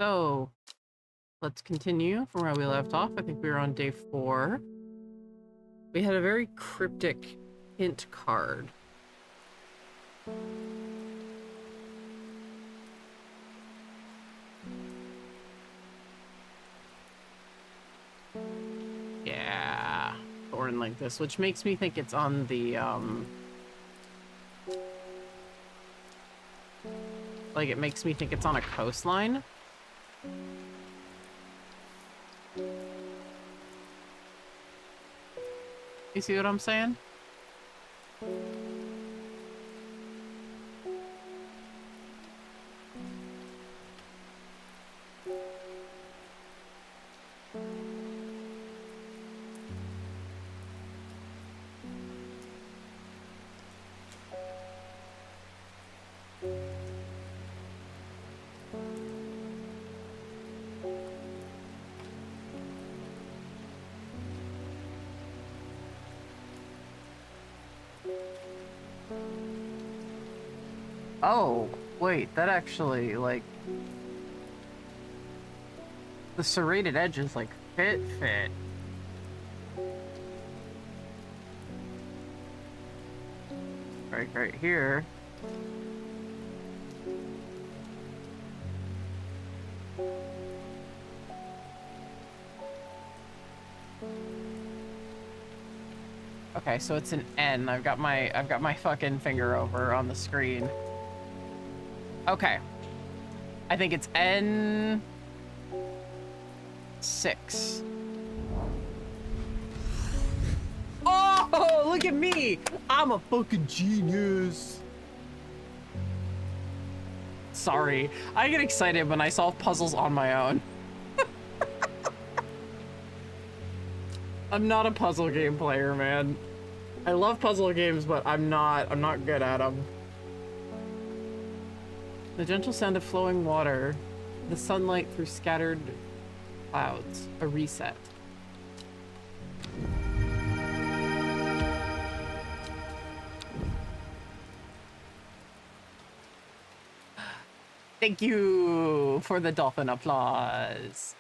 So let's continue from where we left off. I think we were on day 4. We had a very cryptic hint card. Yeah, thorn like this, which makes me think it's on the like it makes me think it's on a coastline. You see what I'm saying? Oh, wait, that actually, like, the serrated edges, like, fit. Right here. Okay, so it's an N. I've got my fucking finger over on the screen. Okay. I think it's N6. Oh, look at me! I'm a fucking genius. Sorry. I get excited when I solve puzzles on my own. I'm not a puzzle game player, man. I love puzzle games, but I'm not good at them. The gentle sound of flowing water, the sunlight through scattered clouds, a reset. Thank you for the dolphin applause.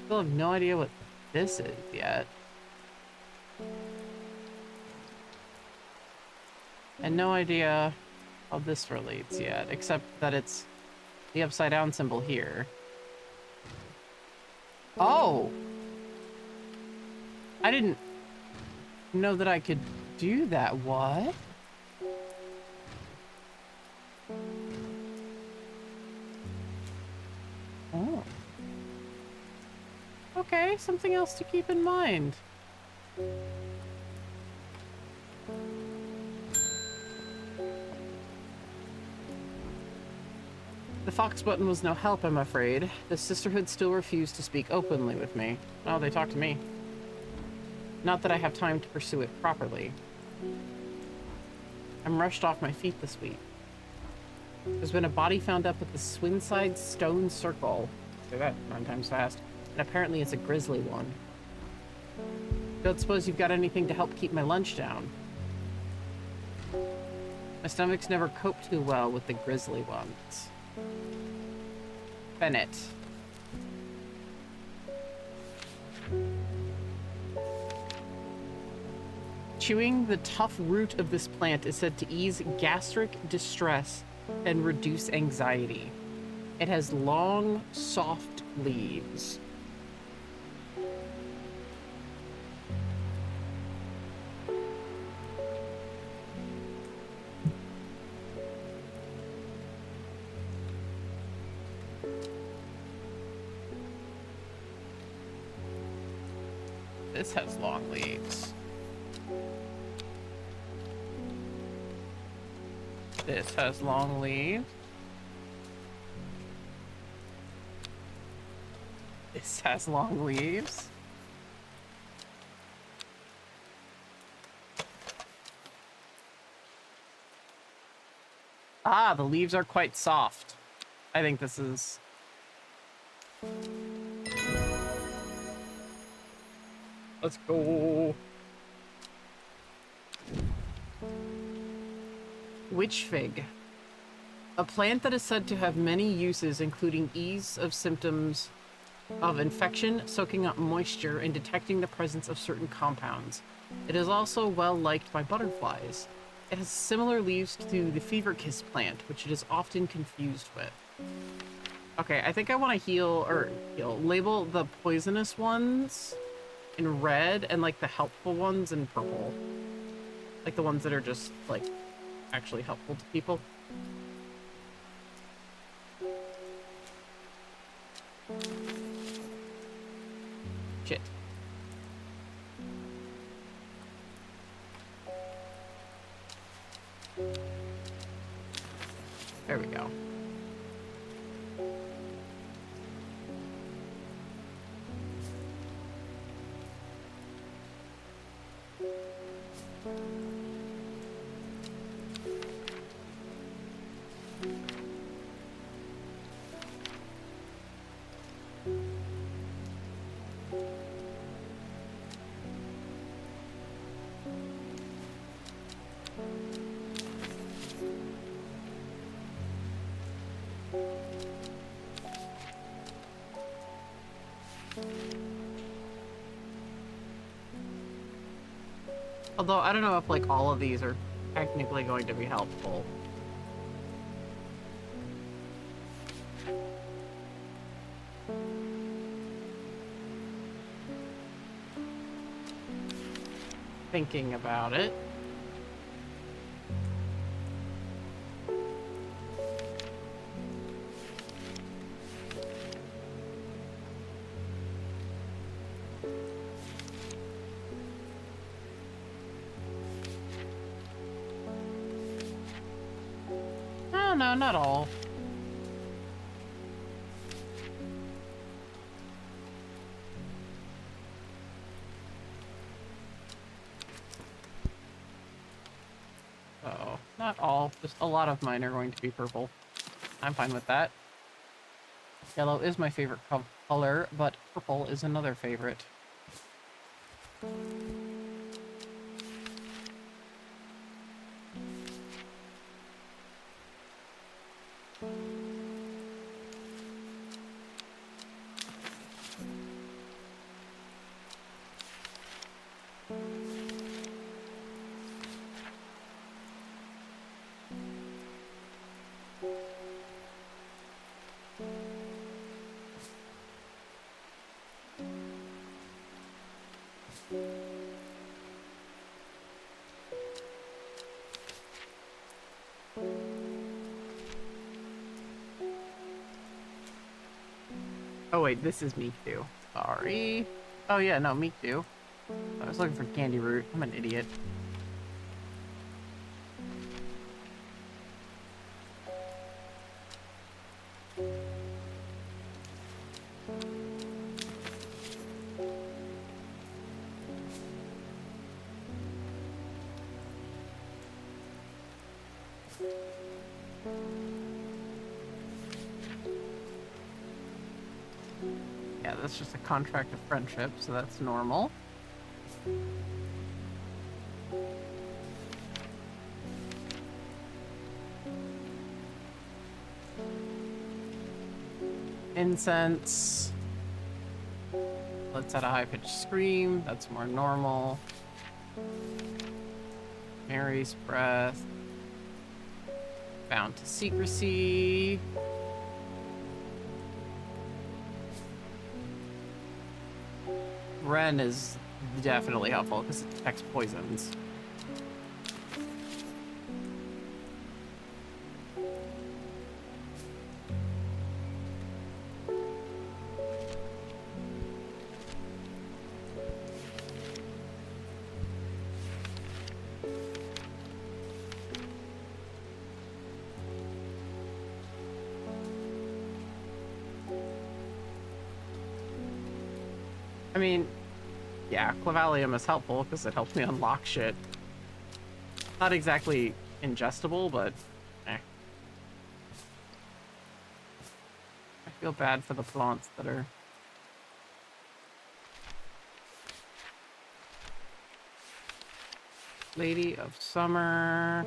Still have no idea what this is yet. And no idea how this relates yet, except that it's the upside down symbol here. Oh! I didn't know that I could do that. What? Oh. Okay, something else to keep in mind. The fox button was no help, I'm afraid. The sisterhood still refused to speak openly with me. Oh, they talked to me. Not that I have time to pursue it properly. I'm rushed off my feet this week. There's been a body found up at the Swinside Stone Circle. Say that 9 times fast. And apparently it's a grisly one. Don't suppose you've got anything to help keep my lunch down. My stomach's never coped too well with the grisly ones. Bennett. Chewing the tough root of this plant is said to ease gastric distress and reduce anxiety. It has long, soft leaves. This has long leaves. This has long leaves. This has long leaves. Ah, the leaves are quite soft. I think this is... Let's go. Witch fig. A plant that is said to have many uses, including ease of symptoms of infection, soaking up moisture, and detecting the presence of certain compounds. It is also well liked by butterflies. It has similar leaves to the fever kiss plant, which it is often confused with. Okay, I think I want to label the poisonous ones in red and like the helpful ones in purple. Like the ones that are just like actually helpful to people. Shit. There we go. Although, I don't know if, like, all of these are technically going to be helpful. Thinking about it. No, not all. Oh, not all. Just a lot of mine are going to be purple. I'm fine with that. Yellow is my favorite color, but purple is another favorite. Oh wait, this is me too. Sorry. Oh yeah, no, me too. I was looking for candy root. I'm an idiot. Yeah, that's just a contract of friendship, so that's normal. Incense. Let's add a high-pitched scream. That's more normal. Mary's breath. Bound to secrecy. Ren is definitely helpful because it detects poisons. I mean, yeah, Clavalium is helpful because it helps me unlock shit. Not exactly ingestible, but eh. Feel bad for the plants that are... Lady of Summer.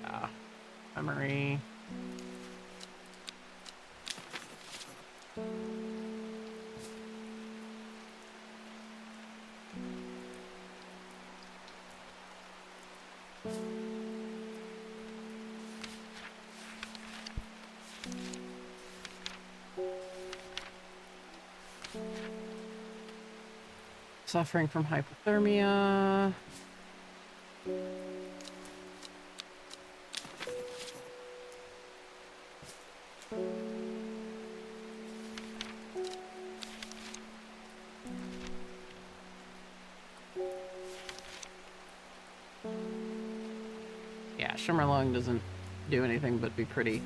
Yeah. Memory. Suffering from hypothermia. Yeah, Shimmerlong doesn't do anything but be pretty.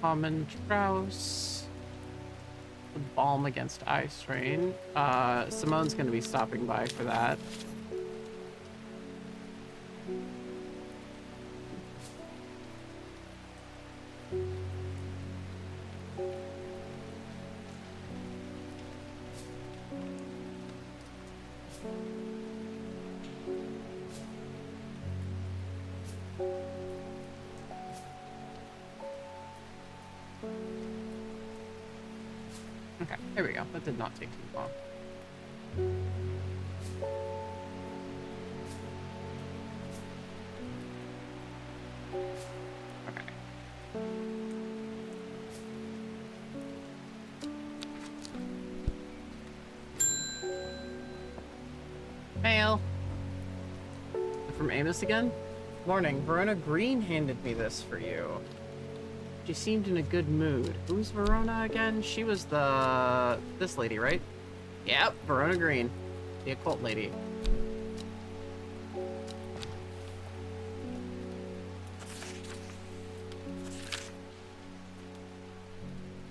Common Trouse. The balm against eye strain. Simone's gonna be stopping by for that. Okay, there we go. That did not take too long. Okay. Mail. From Amos again? Morning. Verona Green handed me this for you. She seemed in a good mood. Who's Verona again? She was this lady, right? Yep, Verona Green. The occult lady.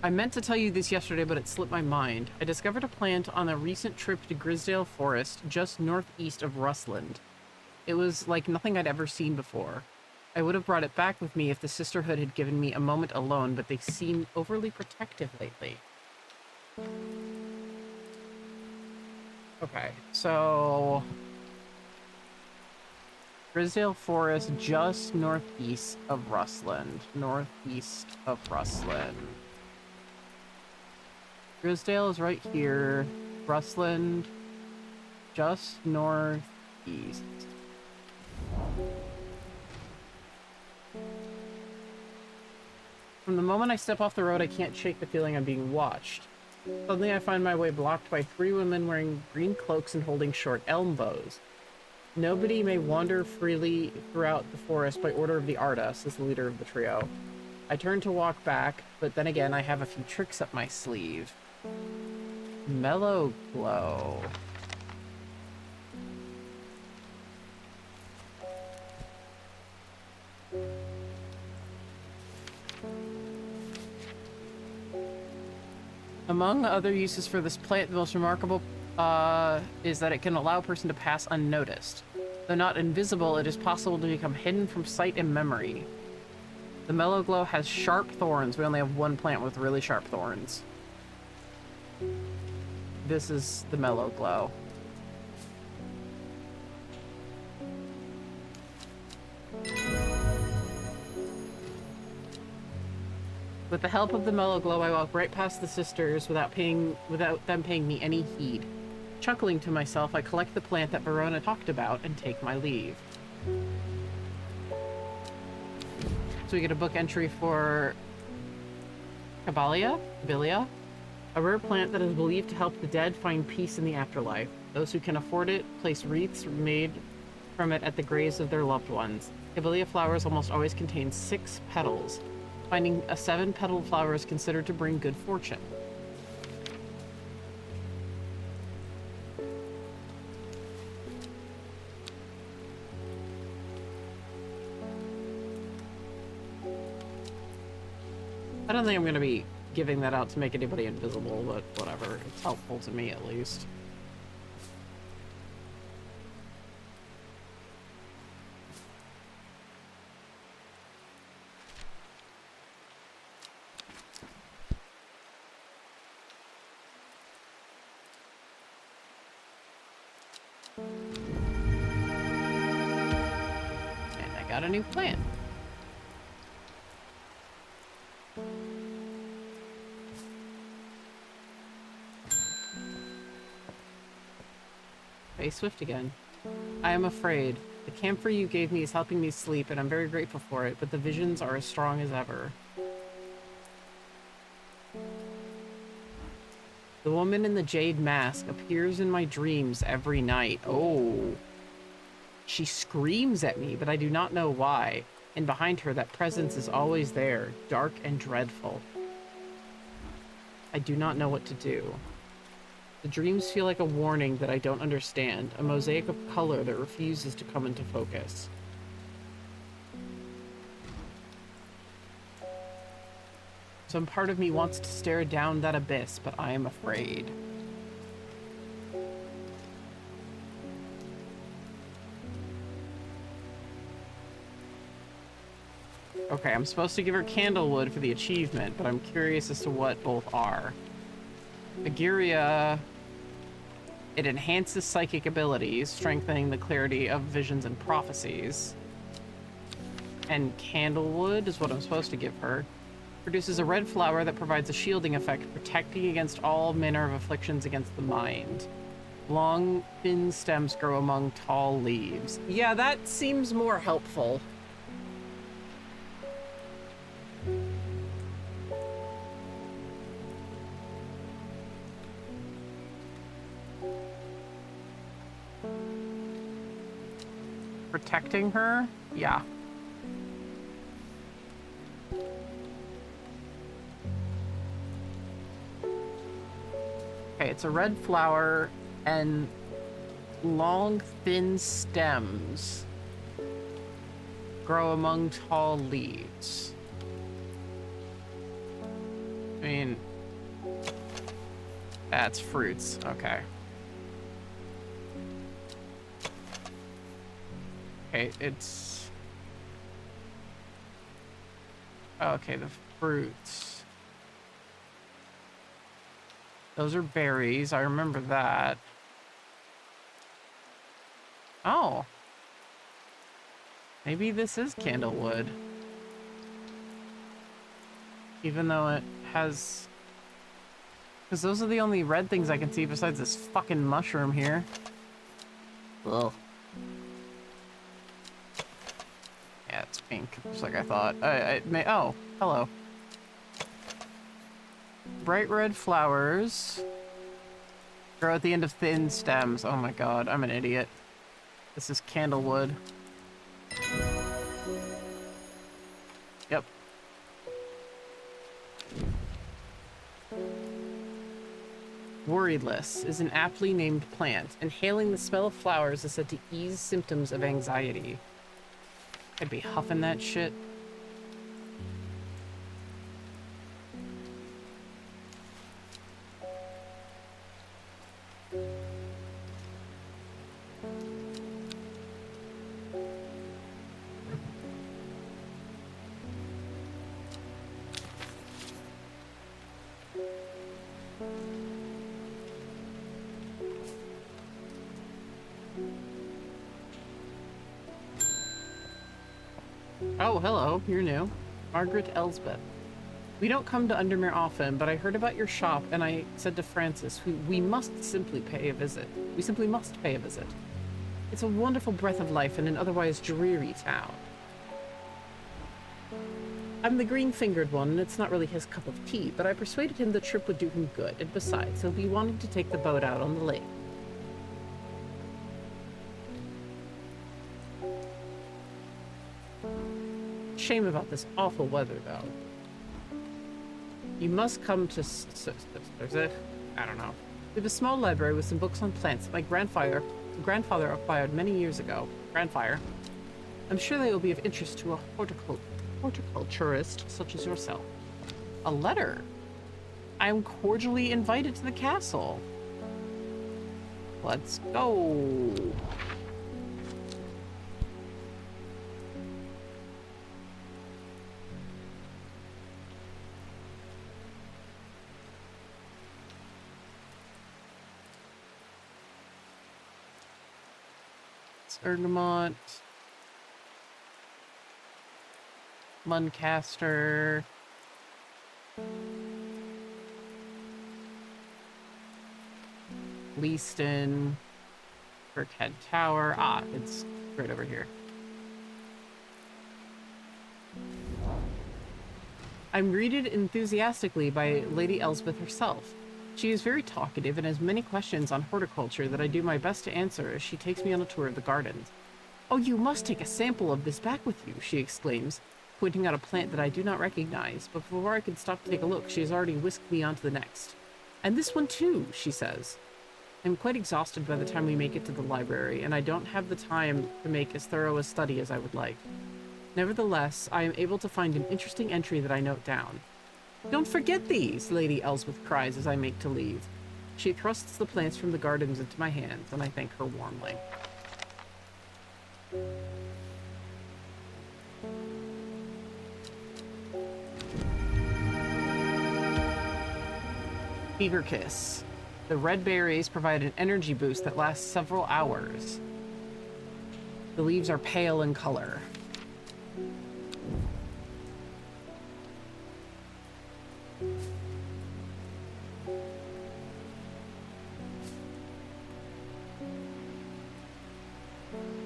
I meant to tell you this yesterday, but it slipped my mind. I discovered a plant on a recent trip to Grisdale Forest, just northeast of Rustland. It was like nothing I'd ever seen before. I would have brought it back with me if the Sisterhood had given me a moment alone, but they seem overly protective lately. Okay, so... Grisdale Forest, just northeast of Rustland. Northeast of Rustland. Grisdale is right here. Rustland, just northeast. From the moment I step off the road, I can't shake the feeling I'm being watched. Suddenly I find my way blocked by 3 women wearing green cloaks and holding short elm bows. Nobody may wander freely throughout the forest by order of the Arda, says the leader of the trio. I turn to walk back, but then again I have a few tricks up my sleeve. Mellow Glow. Among other uses for this plant, the most remarkable is that it can allow a person to pass unnoticed. Though not invisible, it is possible to become hidden from sight and memory. The Mellow Glow has sharp thorns. We only have one plant with really sharp thorns. This is the Mellow Glow. With the help of the Mellow Glow, I walk right past the sisters without them paying me any heed. Chuckling to myself, I collect the plant that Verona talked about and take my leave. So we get a book entry for Cabilia, a rare plant that is believed to help the dead find peace in the afterlife. Those who can afford it place wreaths made from it at the graves of their loved ones. Cabilia flowers almost always contain 6 petals. Finding a 7-petaled flower is considered to bring good fortune. I don't think I'm going to be giving that out to make anybody invisible, but whatever. It's helpful to me, at least. And I got a new plant. Hey, Swift again. I am afraid. The camphor you gave me is helping me sleep, and I'm very grateful for it, but the visions are as strong as ever. The woman in the jade mask appears in my dreams every night. Oh. She screams at me, but I do not know why. And behind her, that presence is always there, dark and dreadful. I do not know what to do. The dreams feel like a warning that I don't understand, a mosaic of color that refuses to come into focus. Some part of me wants to stare down that abyss, but I am afraid. Okay, I'm supposed to give her candlewood for the achievement, but I'm curious as to what both are. Agiria... It enhances psychic abilities, strengthening the clarity of visions and prophecies. And candlewood is what I'm supposed to give her. Produces a red flower that provides a shielding effect, protecting against all manner of afflictions against the mind. Long, thin stems grow among tall leaves. Yeah, that seems more helpful. Protecting her? Yeah. Okay, it's a red flower and long, thin stems grow among tall leaves. I mean, that's fruits. Okay. Okay, it's... Okay, the fruits. Those are berries. I remember that. Oh. Maybe this is candlewood. Even though it has... Because those are the only red things I can see besides this fucking mushroom here. Ugh. Yeah, it's pink, just like I thought. Oh, hello. Bright red flowers grow at the end of thin stems. Oh my god, I'm an idiot. This is candlewood. Yep. Worriedless is an aptly named plant. Inhaling the smell of flowers is said to ease symptoms of anxiety. I'd be huffing that shit. Oh, hello. You're new. Margaret Elsbeth. We don't come to Undermere often, but I heard about your shop, and I said to Francis, we must simply pay a visit. We simply must pay a visit. It's a wonderful breath of life in an otherwise dreary town. I'm the green-fingered one, and it's not really his cup of tea, but I persuaded him the trip would do him good, and besides, he'll be wanting to take the boat out on the lake. Shame about this awful weather, though. You must come to... I don't know. We have a small library with some books on plants that my grandfather acquired many years ago. Grandfather. I'm sure they will be of interest to a horticulturist such as yourself. A letter? I'm cordially invited to the castle. Let's go. It's Ergamont. Muncaster. Leaston. Burkhead Tower. Ah, it's right over here. I'm greeted enthusiastically by Lady Elspeth herself. She is very talkative and has many questions on horticulture that I do my best to answer as she takes me on a tour of the gardens. "Oh, you must take a sample of this back with you," she exclaims, pointing out a plant that I do not recognize, but before I can stop to take a look, she has already whisked me on to the next. "And this one too," she says. I'm quite exhausted by the time we make it to the library, and I don't have the time to make as thorough a study as I would like. Nevertheless, I am able to find an interesting entry that I note down. "Don't forget these," Lady Elspeth cries as I make to leave. She thrusts the plants from the gardens into my hands, and I thank her warmly. Fever Kiss. The red berries provide an energy boost that lasts several hours. The leaves are pale in color.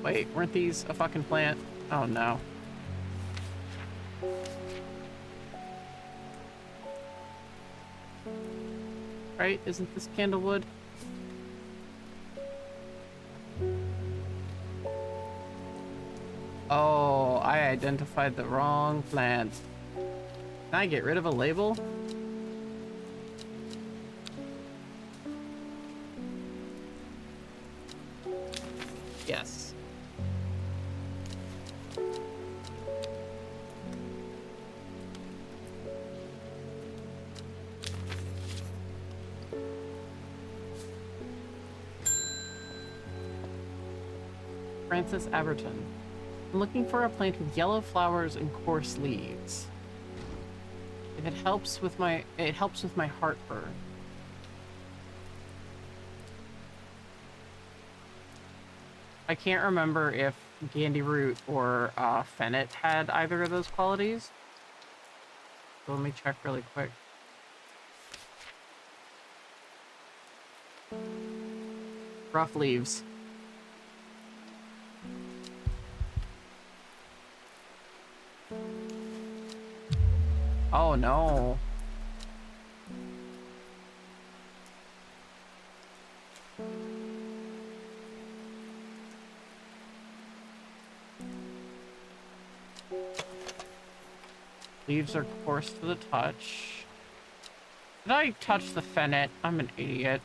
Wait, weren't these a fucking plant? Oh no. Right? Isn't this candlewood? Oh, I identified the wrong plant. Can I get rid of a label? Yes. Francis Aberton. I'm looking for a plant with yellow flowers and coarse leaves. If it helps with my heartburn. I can't remember if Gandy Root or Fennel had either of those qualities. So let me check really quick. Rough leaves. Oh no. Leaves are coarse to the touch. Did I touch the Fennel? I'm an idiot.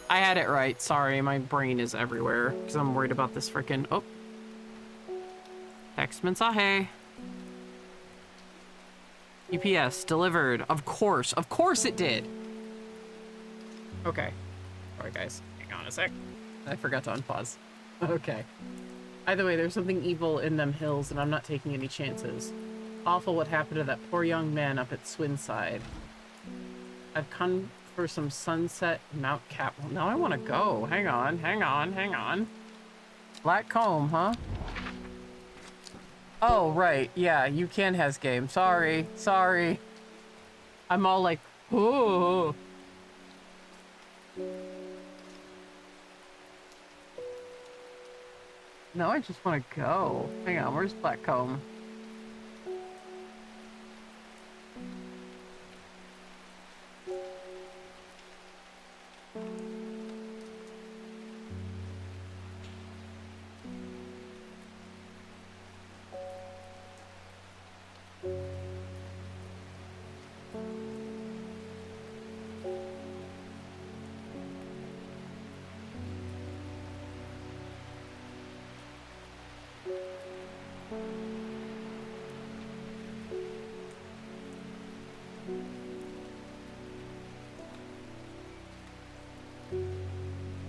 I had it right. Sorry, my brain is everywhere because I'm worried about this freaking. Oh. Text mensaje. UPS delivered. Of course it did. Okay. Sorry, guys. Hang on a sec. I forgot to unpause. Okay. Either way, there's something evil in them hills, and I'm not taking any chances. Awful what happened to that poor young man up at Swinside. I've come for some sunset Mount Cap. Well, now I want to go. Hang on. Black Comb, huh? Oh, right. Yeah, you can has game. Sorry. I'm all like, ooh. No, I just want to go. Hang on, where's Blackcomb?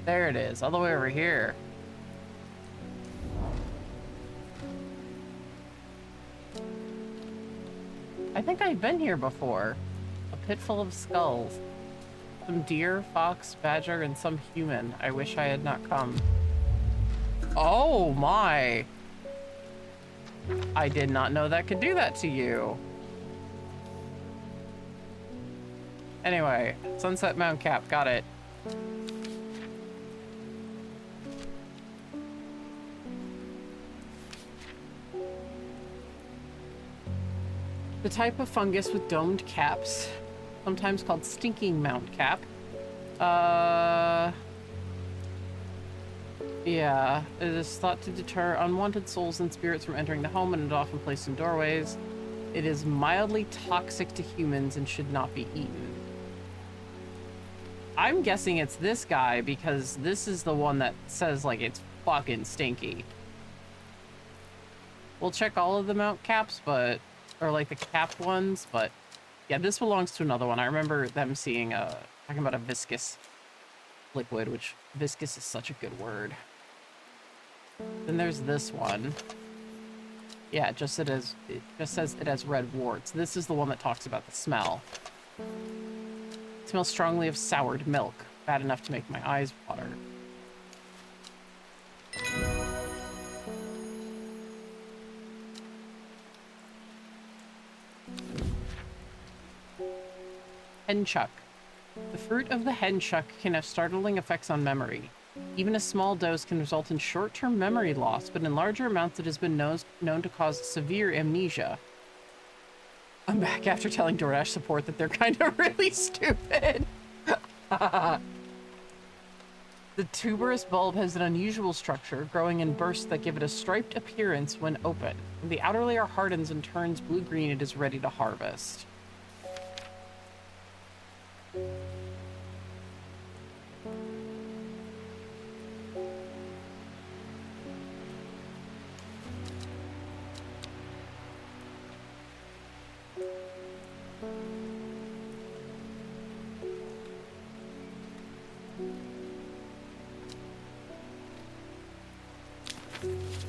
There it is, all the way over here. I think I've been here before. A pit full of skulls. Some deer, fox, badger, and some human. I wish I had not come. Oh my! I did not know that could do that to you. Anyway, Sunset Mount Cap, got it. The type of fungus with domed caps, sometimes called stinking mount cap. Yeah, it is thought to deter unwanted souls and spirits from entering the home, and is often placed in doorways. It is mildly toxic to humans and should not be eaten. I'm guessing it's this guy because this is the one that says, like, it's fucking stinky. We'll check all of the mount caps, but... or, like, the cap ones, but... yeah, this belongs to another one. I remember them seeing, talking about a viscous liquid, which viscous is such a good word. Then there's this one. Yeah, it just says it has red warts. This is the one that talks about the smell. It smells strongly of soured milk. Bad enough to make my eyes water. Henchuck. The fruit of the henchuck can have startling effects on memory. Even a small dose can result in short-term memory loss, but in larger amounts it has been known to cause severe amnesia. I'm back after telling DoorDash support that they're kind of really stupid. The tuberous bulb has an unusual structure, growing in bursts that give it a striped appearance when open. When the outer layer hardens and turns blue-green, it is ready to harvest.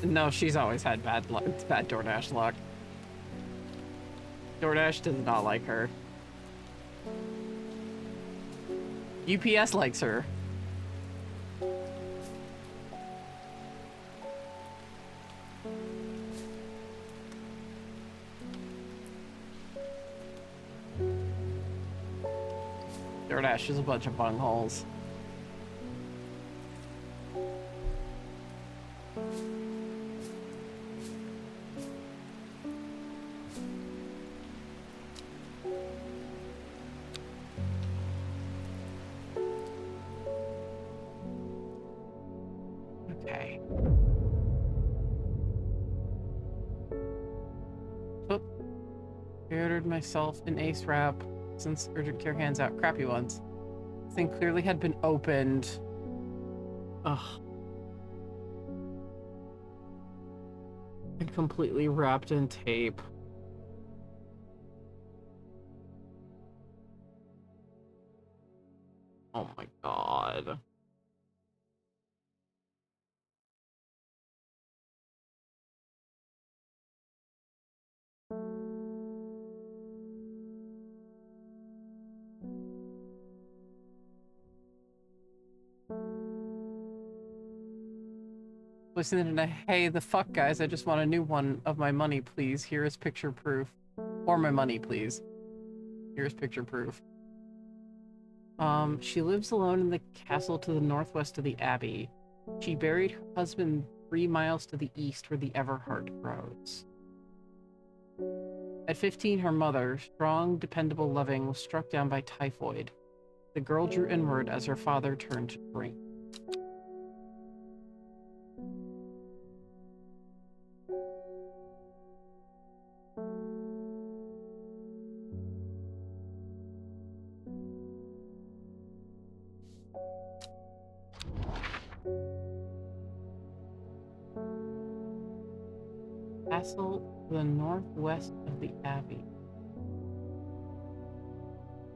No, she's always had bad luck, bad DoorDash luck. DoorDash does not like her. UPS likes her. DoorDash is a bunch of bungholes. Okay. Oop. I ordered myself an ace wrap since urgent care hands out crappy ones. This thing clearly had been opened. Ugh. And completely wrapped in tape. Oh my god. Listening to, hey, the fuck, guys, I just want a new one of my money, please. Here is picture proof. Or my money, please. Here's picture proof. She lives alone in the castle to the northwest of the abbey. She buried her husband 3 miles to the east where the Everheart grows. At 15, her mother, strong, dependable, loving, was struck down by typhoid. The girl drew inward as her father turned to drink. Castle to the northwest of the abbey.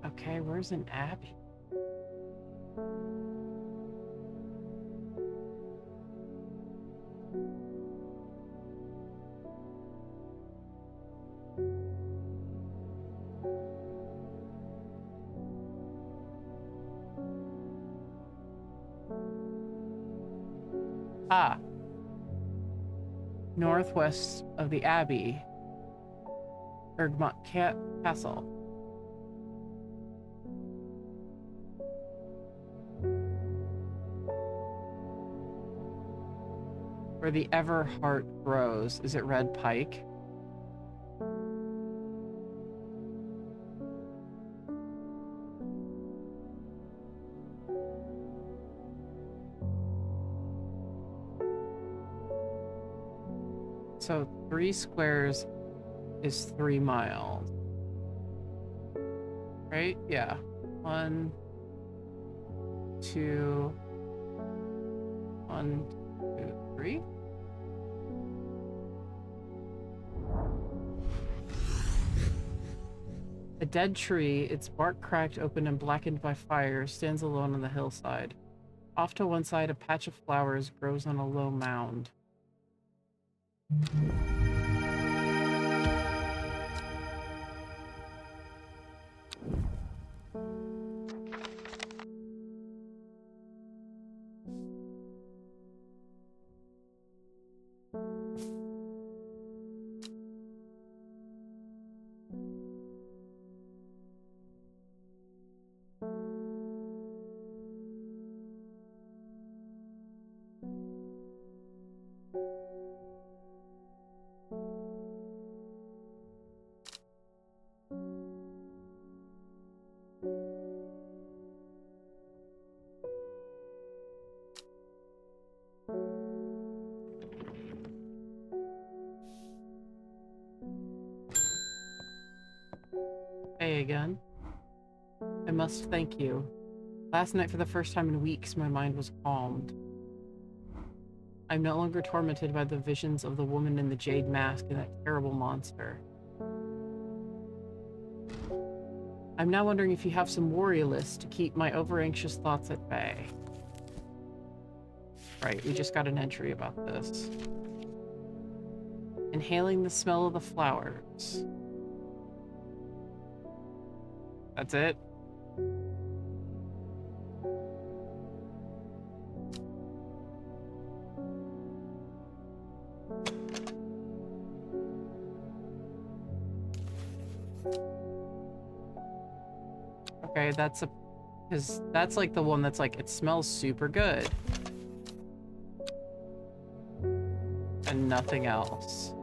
Okay, where's an abbey? Ah, northwest of the Abbey, Bergmont Castle. Where the Everheart grows. Is it red pike? So 3 squares is 3 miles. Right? Yeah. 1, 2, 1, 2, 3. A dead tree, its bark cracked open and blackened by fire, stands alone on the hillside. Off to one side, a patch of flowers grows on a low mound. Hey again. I must thank you. Last night, for the first time in weeks, my mind was calmed. I'm no longer tormented by the visions of the woman in the jade mask and that terrible monster. I'm now wondering if you have some worry lists to keep my over-anxious thoughts at bay. Right, we just got an entry about this. Inhaling the smell of the flowers. That's it? Okay, that's a... Because that's like the one that's like, it smells super good. And nothing else.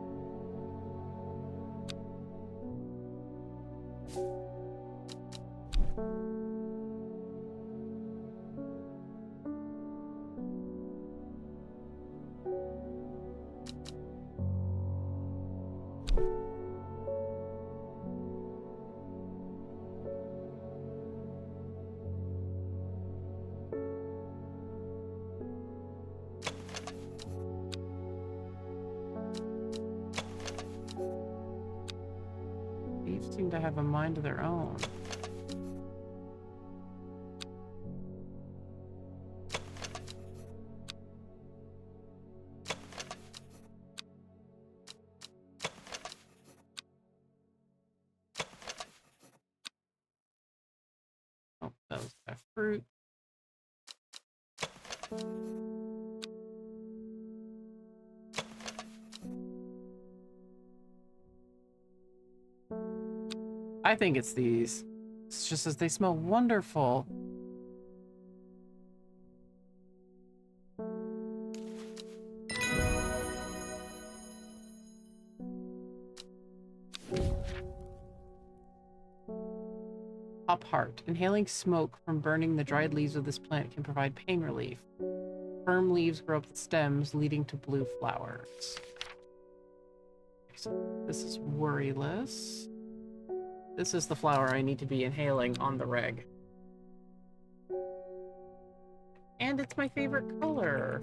Thieves seem to have a mind of their own. Oh, that was that fruit. I think it's these. It's just as they smell wonderful. Hop heart. Inhaling smoke from burning the dried leaves of this plant can provide pain relief. Firm leaves grow up the stems, leading to blue flowers. So this is worryless. This is the flower I need to be inhaling on the reg. And it's my favorite color.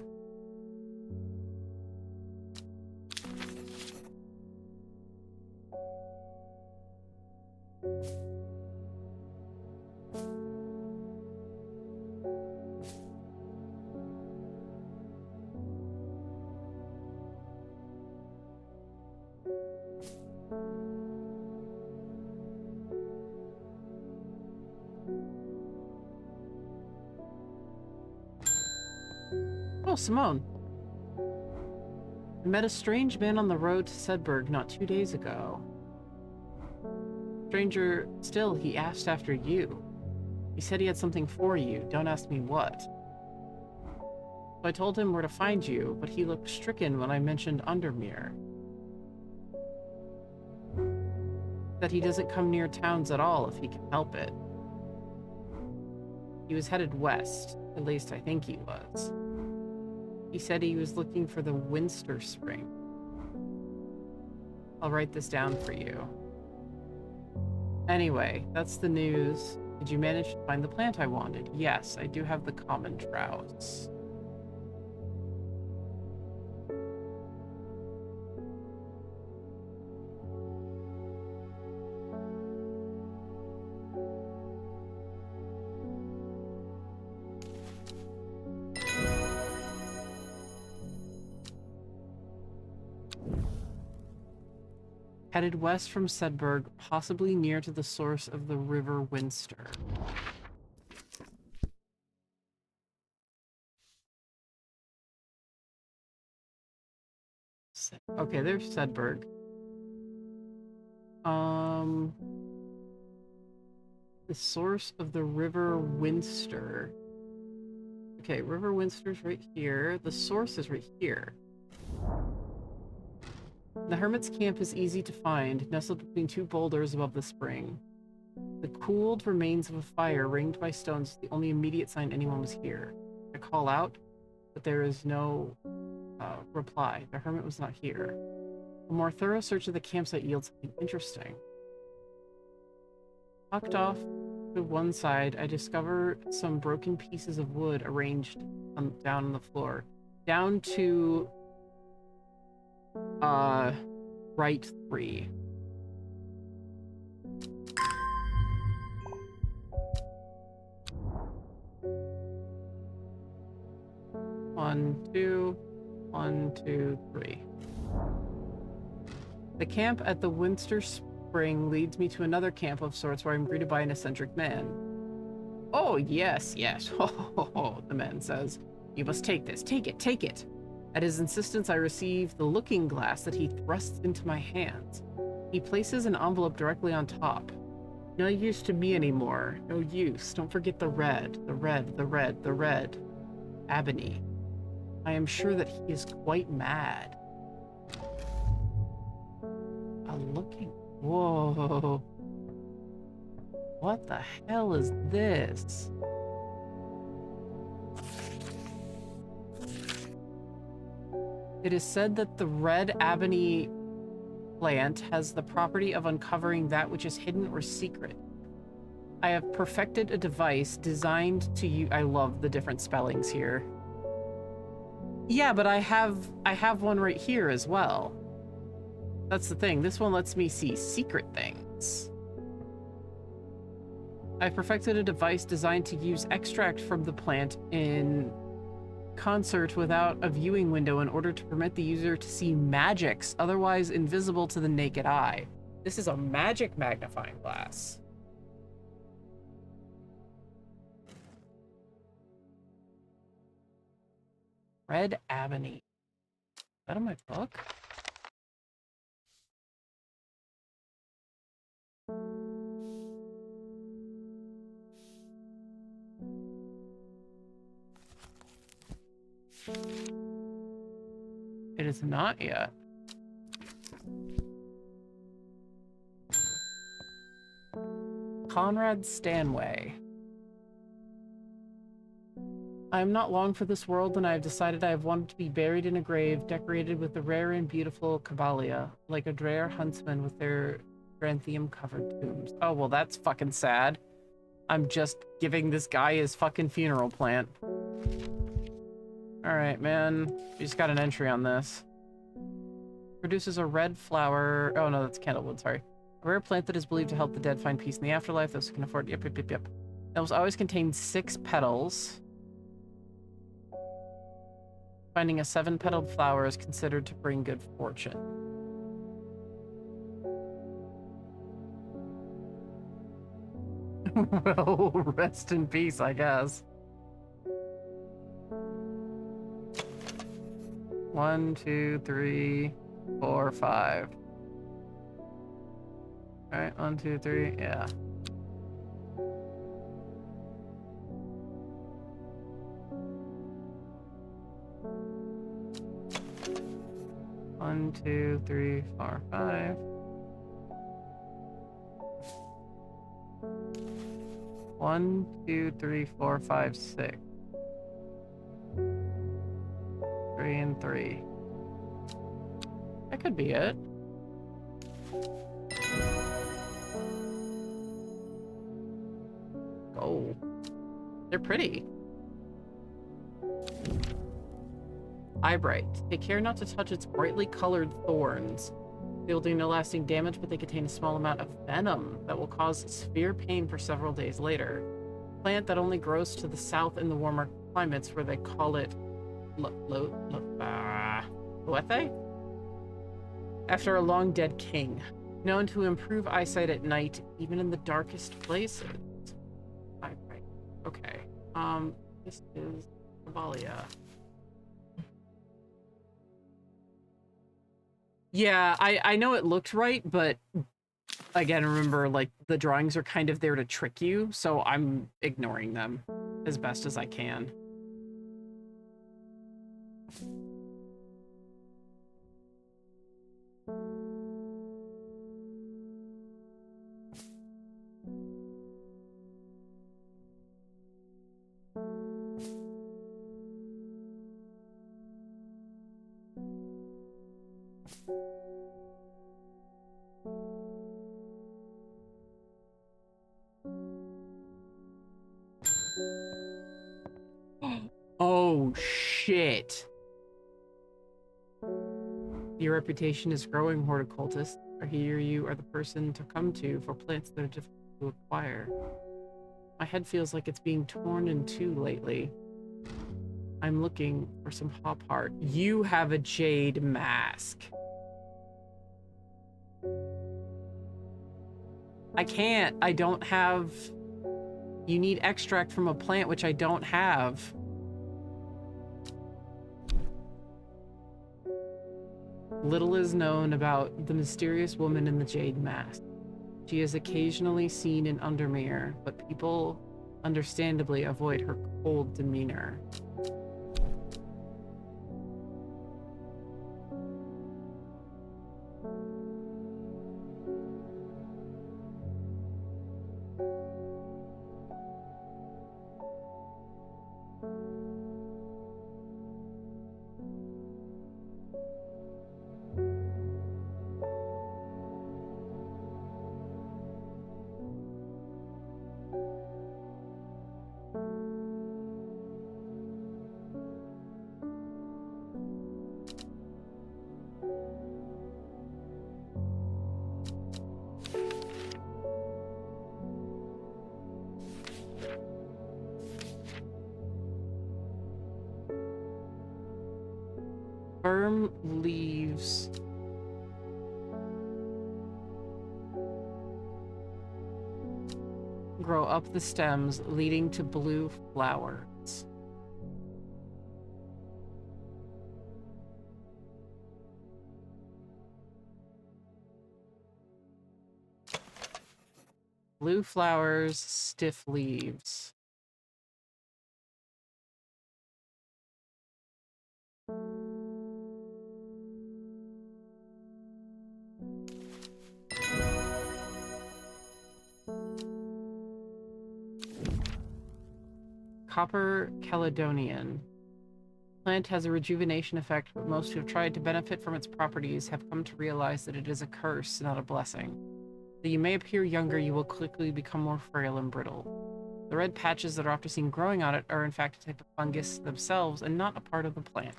Oh, Simone. I met a strange man on the road to Sedberg not 2 days ago. Stranger still, he asked after you. He said he had something for you. Don't ask me what. So I told him where to find you, but he looked stricken when I mentioned Undermere. That he doesn't come near towns at all if he can help it. He was headed west. At least I think he was. He said he was looking for the Winster Spring. I'll write this down for you. Anyway, that's the news. Did you manage to find the plant I wanted? Yes, I do have the common trowse. Headed west from Sedberg, possibly near to the source of the River Winster. Okay, there's Sedberg. The source of the River Winster. Okay, River Winster's right here. The source is right here. The hermit's camp is easy to find, nestled between two boulders above the spring. The cooled remains of a fire ringed by stones is the only immediate sign anyone was here. I call out, but there is no reply. The hermit was not here. A more thorough search of the campsite yields something interesting. Tucked off to one side, I discover some broken pieces of wood arranged down on the floor. Down to right 3. One, two, 1, 2, 3. The camp at the Winster Spring leads me to another camp of sorts where I'm greeted by an eccentric man. Oh, yes, yes. Oh, the man says. You must take this. Take it, take it. At his insistence, I receive the looking glass that he thrusts into my hands. He places an envelope directly on top. No use to me anymore. No use. Don't forget the red. The red, the red, the red. Ebony. I am sure that he is quite mad. A looking... Whoa. What the hell is this? It is said that the red ebony plant has the property of uncovering that which is hidden or secret. I have perfected a device designed to use... I love the different spellings here. Yeah, but I have one right here as well. That's the thing. This one lets me see secret things. I've perfected a device designed to use extract from the plant in concert without a viewing window in order to permit the user to see magics otherwise invisible to the naked eye. This is a magic magnifying glass. Red Ebony. Is that in my book? It is not yet. Conrad Stanway. I am not long for this world, and I have decided I have wanted to be buried in a grave decorated with the rare and beautiful Caballia, like a Dreher huntsman with their Grantheum-covered tombs. Oh, well, that's fucking sad. I'm just giving this guy his fucking funeral plant. Alright, man. We just got an entry on this. Produces a red flower... Oh, no, that's candlewood, sorry. A rare plant that is believed to help the dead find peace in the afterlife. Those who can afford... Yep, yep, yep, yep. Those always contain 6 petals. Finding a 7-petaled flower is considered to bring good fortune. Well, rest in peace, I guess. 1, 2, 3, 4, 5. All right, 1, 2, 3. Yeah. One, two, three, four, five. 1, 2, 3, 4, 5, 6. 3 and 3. That could be it. Oh, they're pretty. Eyebright. Take care not to touch its brightly colored thorns. They will do no lasting damage, but they contain a small amount of venom that will cause severe pain for several days later. Plant that only grows to the south in the warmer climates where they call it Loethe? After a long dead king. Known to improve eyesight at night, even in the darkest places. Right. Okay. This is Avalia. Yeah, I know it looked right, but again, remember, like, the drawings are kind of there to trick you, so I'm ignoring them as best as I can. Oh, shit. Your reputation is growing, horticultist. I hear you are the person to come to for plants that are difficult to acquire. My head feels like it's being torn in two lately. I'm looking for some hop heart. You have a jade mask. I can't. I don't have... You need extract from a plant, which I don't have. Little is known about the mysterious woman in the jade mask. She is occasionally seen in Undermere, but people understandably avoid her cold demeanor. Firm leaves grow up the stems, leading to blue flowers. Blue flowers, stiff leaves. Copper Caledonian. Plant has a rejuvenation effect, but most who have tried to benefit from its properties have come to realize that it is a curse, not a blessing. Though you may appear younger, you will quickly become more frail and brittle. The red patches that are often seen growing on it are in fact a type of fungus themselves and not a part of the plant.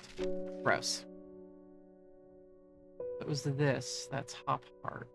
Gross. It was this. That's hop heart.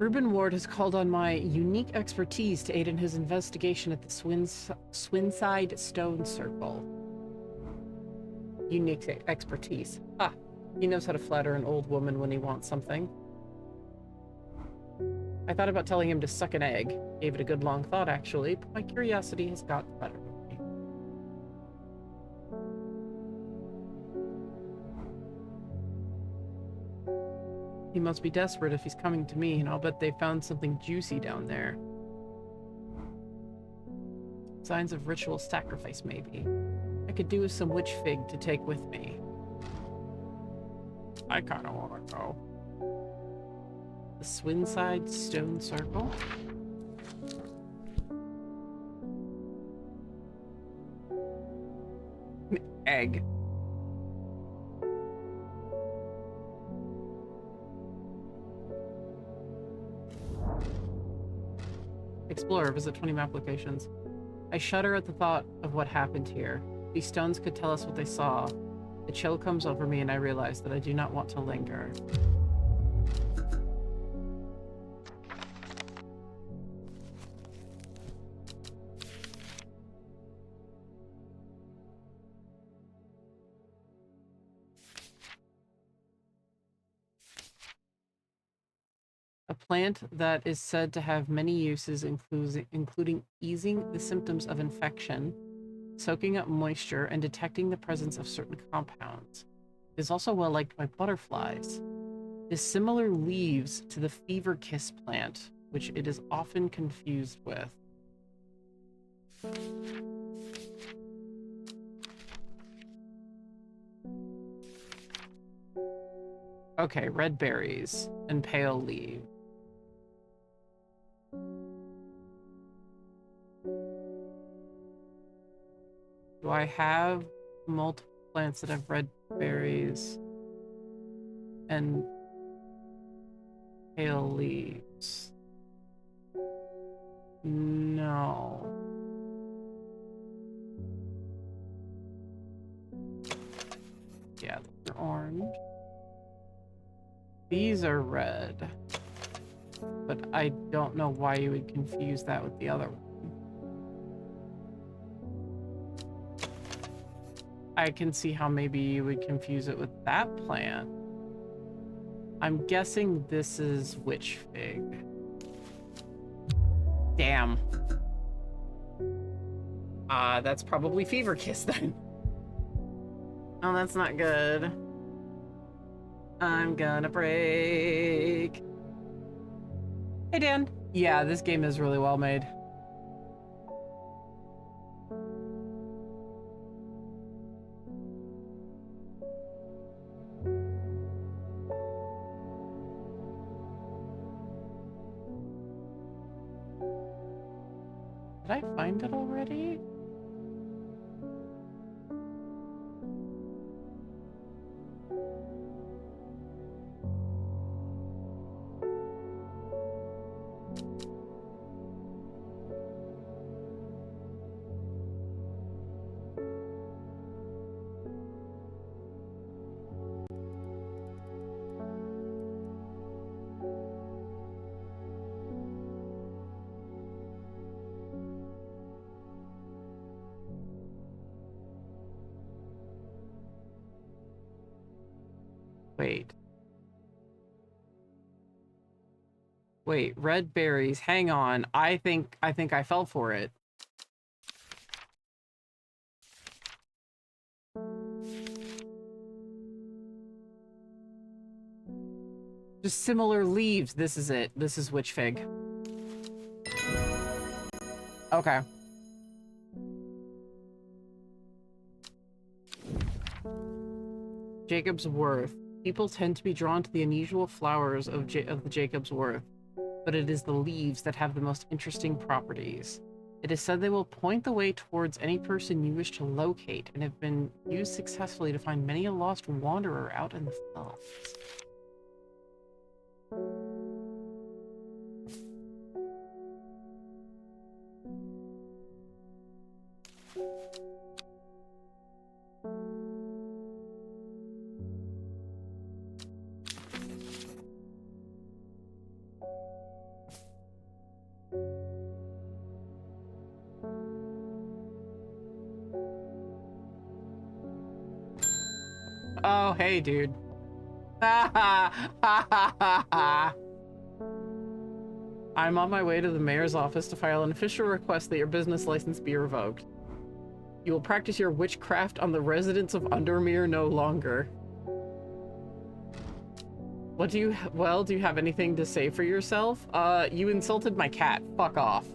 Reuben Ward has called on my unique expertise to aid in his investigation at the Swinside Stone Circle. Unique expertise. Ah, he knows how to flatter an old woman when he wants something. I thought about telling him to suck an egg. Gave it a good long thought, actually, but my curiosity has got the better of me. He must be desperate if he's coming to me, and I'll bet they found something juicy down there. Signs of ritual sacrifice, maybe. I could do with some witch fig to take with me. I kinda wanna go. The Swinside Stone Circle? Egg. Explore, visit 20 map locations. I shudder at the thought of what happened here. These stones could tell us what they saw. The chill comes over me and I realize that I do not want to linger. A plant that is said to have many uses, including easing the symptoms of infection, soaking up moisture, and detecting the presence of certain compounds. It is also well liked by butterflies. It has similar leaves to the fever kiss plant, which it is often confused with. Okay, red berries and pale leaves. Do I have multiple plants that have red berries and pale leaves? No. Yeah, they're orange. These are red. But I don't know why you would confuse that with the other one. I can see how maybe you would confuse it with that plant. I'm guessing this is witch fig. Damn. That's probably fever kiss then. Oh, that's not good. I'm gonna break. Hey, Dan. Yeah, this game is really well made. Did I find it already? Wait. Wait, red berries. Hang on. I think I fell for it. Just similar leaves. This is it. This is witch fig. Okay. Jacob's Worth. People tend to be drawn to the unusual flowers of the Jacob's Worth, but it is the leaves that have the most interesting properties. It is said they will point the way towards any person you wish to locate and have been used successfully to find many a lost wanderer out in the fields. Oh, hey, dude. Ha ha ha ha ha ha. I'm on my way to the mayor's office to file an official request that your business license be revoked. You will practice your witchcraft on the residents of Undermere no longer. What do you, well, do you have anything to say for yourself? You insulted my cat. Fuck off.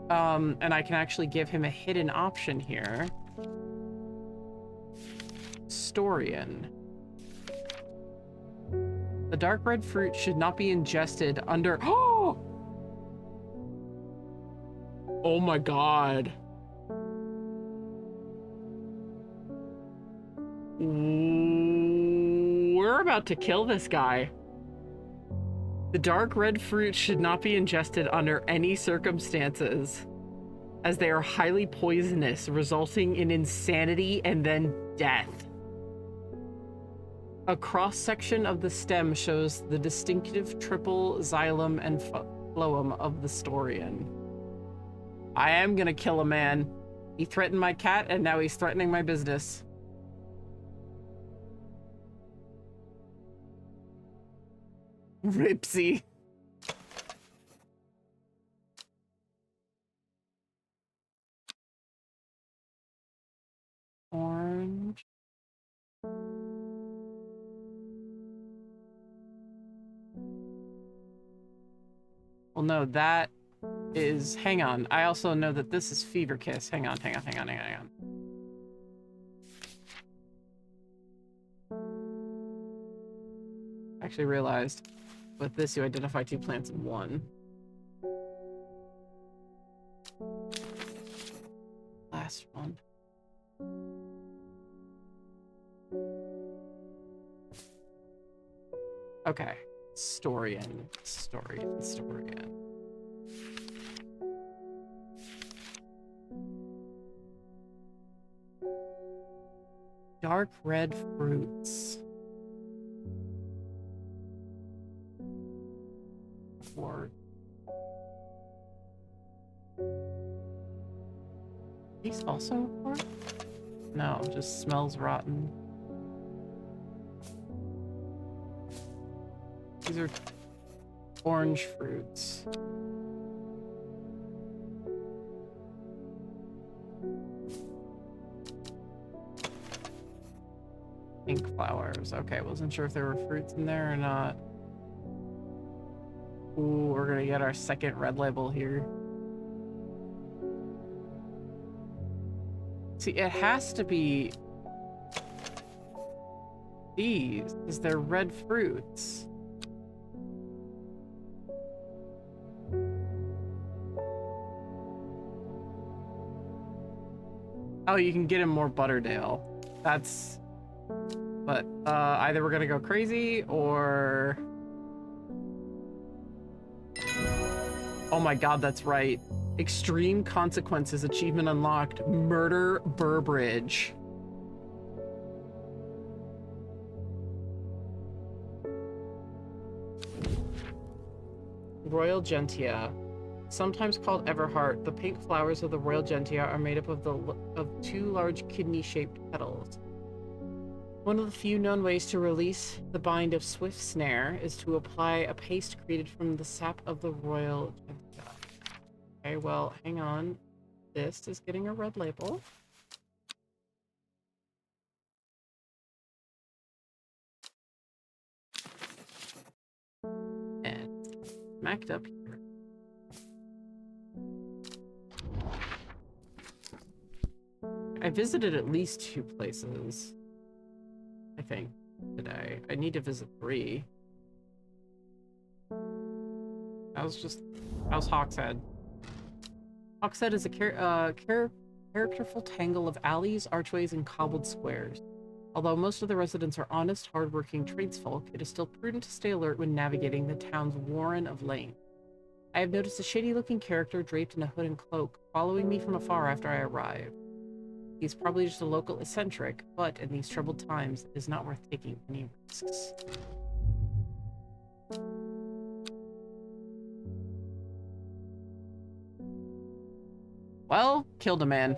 And I can actually give him a hidden option here. Historian. The dark red fruit should not be ingested under... Oh my god. We're about to kill this guy. The dark red fruit should not be ingested under any circumstances, as they are highly poisonous, resulting in insanity and then death. A cross-section of the stem shows the distinctive triple xylem and phloem of the Storian. I am gonna kill a man. He threatened my cat, and now he's threatening my business. Ripsy. Orange. Well, no, that is... Hang on. I also know that this is Fever Kiss. Hang on. Actually realized with this you identify 2 plants in one. Last one. Okay. Storian. Dark red fruits. Or these also work? No, just smells rotten. These are orange fruits. Pink flowers. Okay, wasn't sure if there were fruits in there or not. Ooh, we're gonna get our second red label here. See, it has to be these, because they're red fruits. Oh, you can get him more Butterdale. That's... But, either we're gonna go crazy, or... Oh my god, that's right. Extreme Consequences achievement unlocked. Murder Burbridge. Royal Gentia. Sometimes called Everheart, the pink flowers of the Royal Gentia are made up of 2 large kidney-shaped petals. One of the few known ways to release the bind of Swift Snare is to apply a paste created from the sap of the Royal Gentia. Okay, well, hang on. This is getting a red label. And smacked up here. I visited at least 2 places, I think, today. I need to visit 3. How's Hawkshead? Hawkshead is a characterful tangle of alleys, archways, and cobbled squares. Although most of the residents are honest, hardworking tradesfolk, it is still prudent to stay alert when navigating the town's warren of lanes. I have noticed a shady-looking character draped in a hood and cloak, following me from afar after I arrived. He's probably just a local eccentric, but in these troubled times, it is not worth taking any risks. Well, killed a man.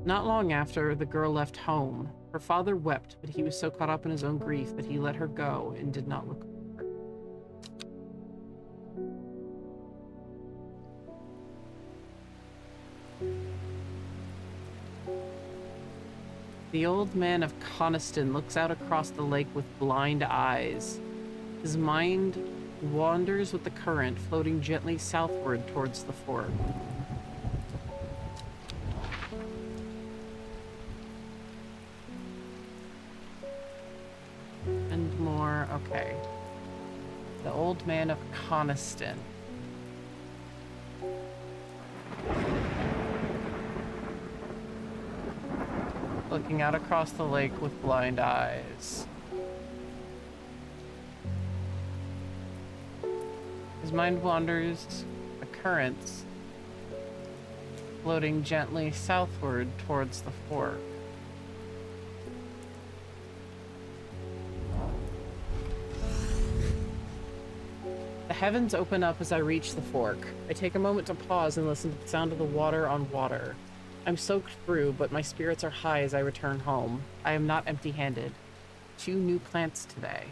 Not long after, the girl left home. Her father wept, but he was so caught up in his own grief that he let her go and did not look back. The old man of Coniston looks out across the lake with blind eyes. His mind wanders with the current, floating gently southward towards the fork. And more, okay. The old man of Coniston. Looking out across the lake with blind eyes. His mind wanders the currents, floating gently southward towards the fork. The heavens open up as I reach the fork. I take a moment to pause and listen to the sound of the water on water. I'm soaked through, but my spirits are high as I return home. I am not empty-handed. 2 new plants today.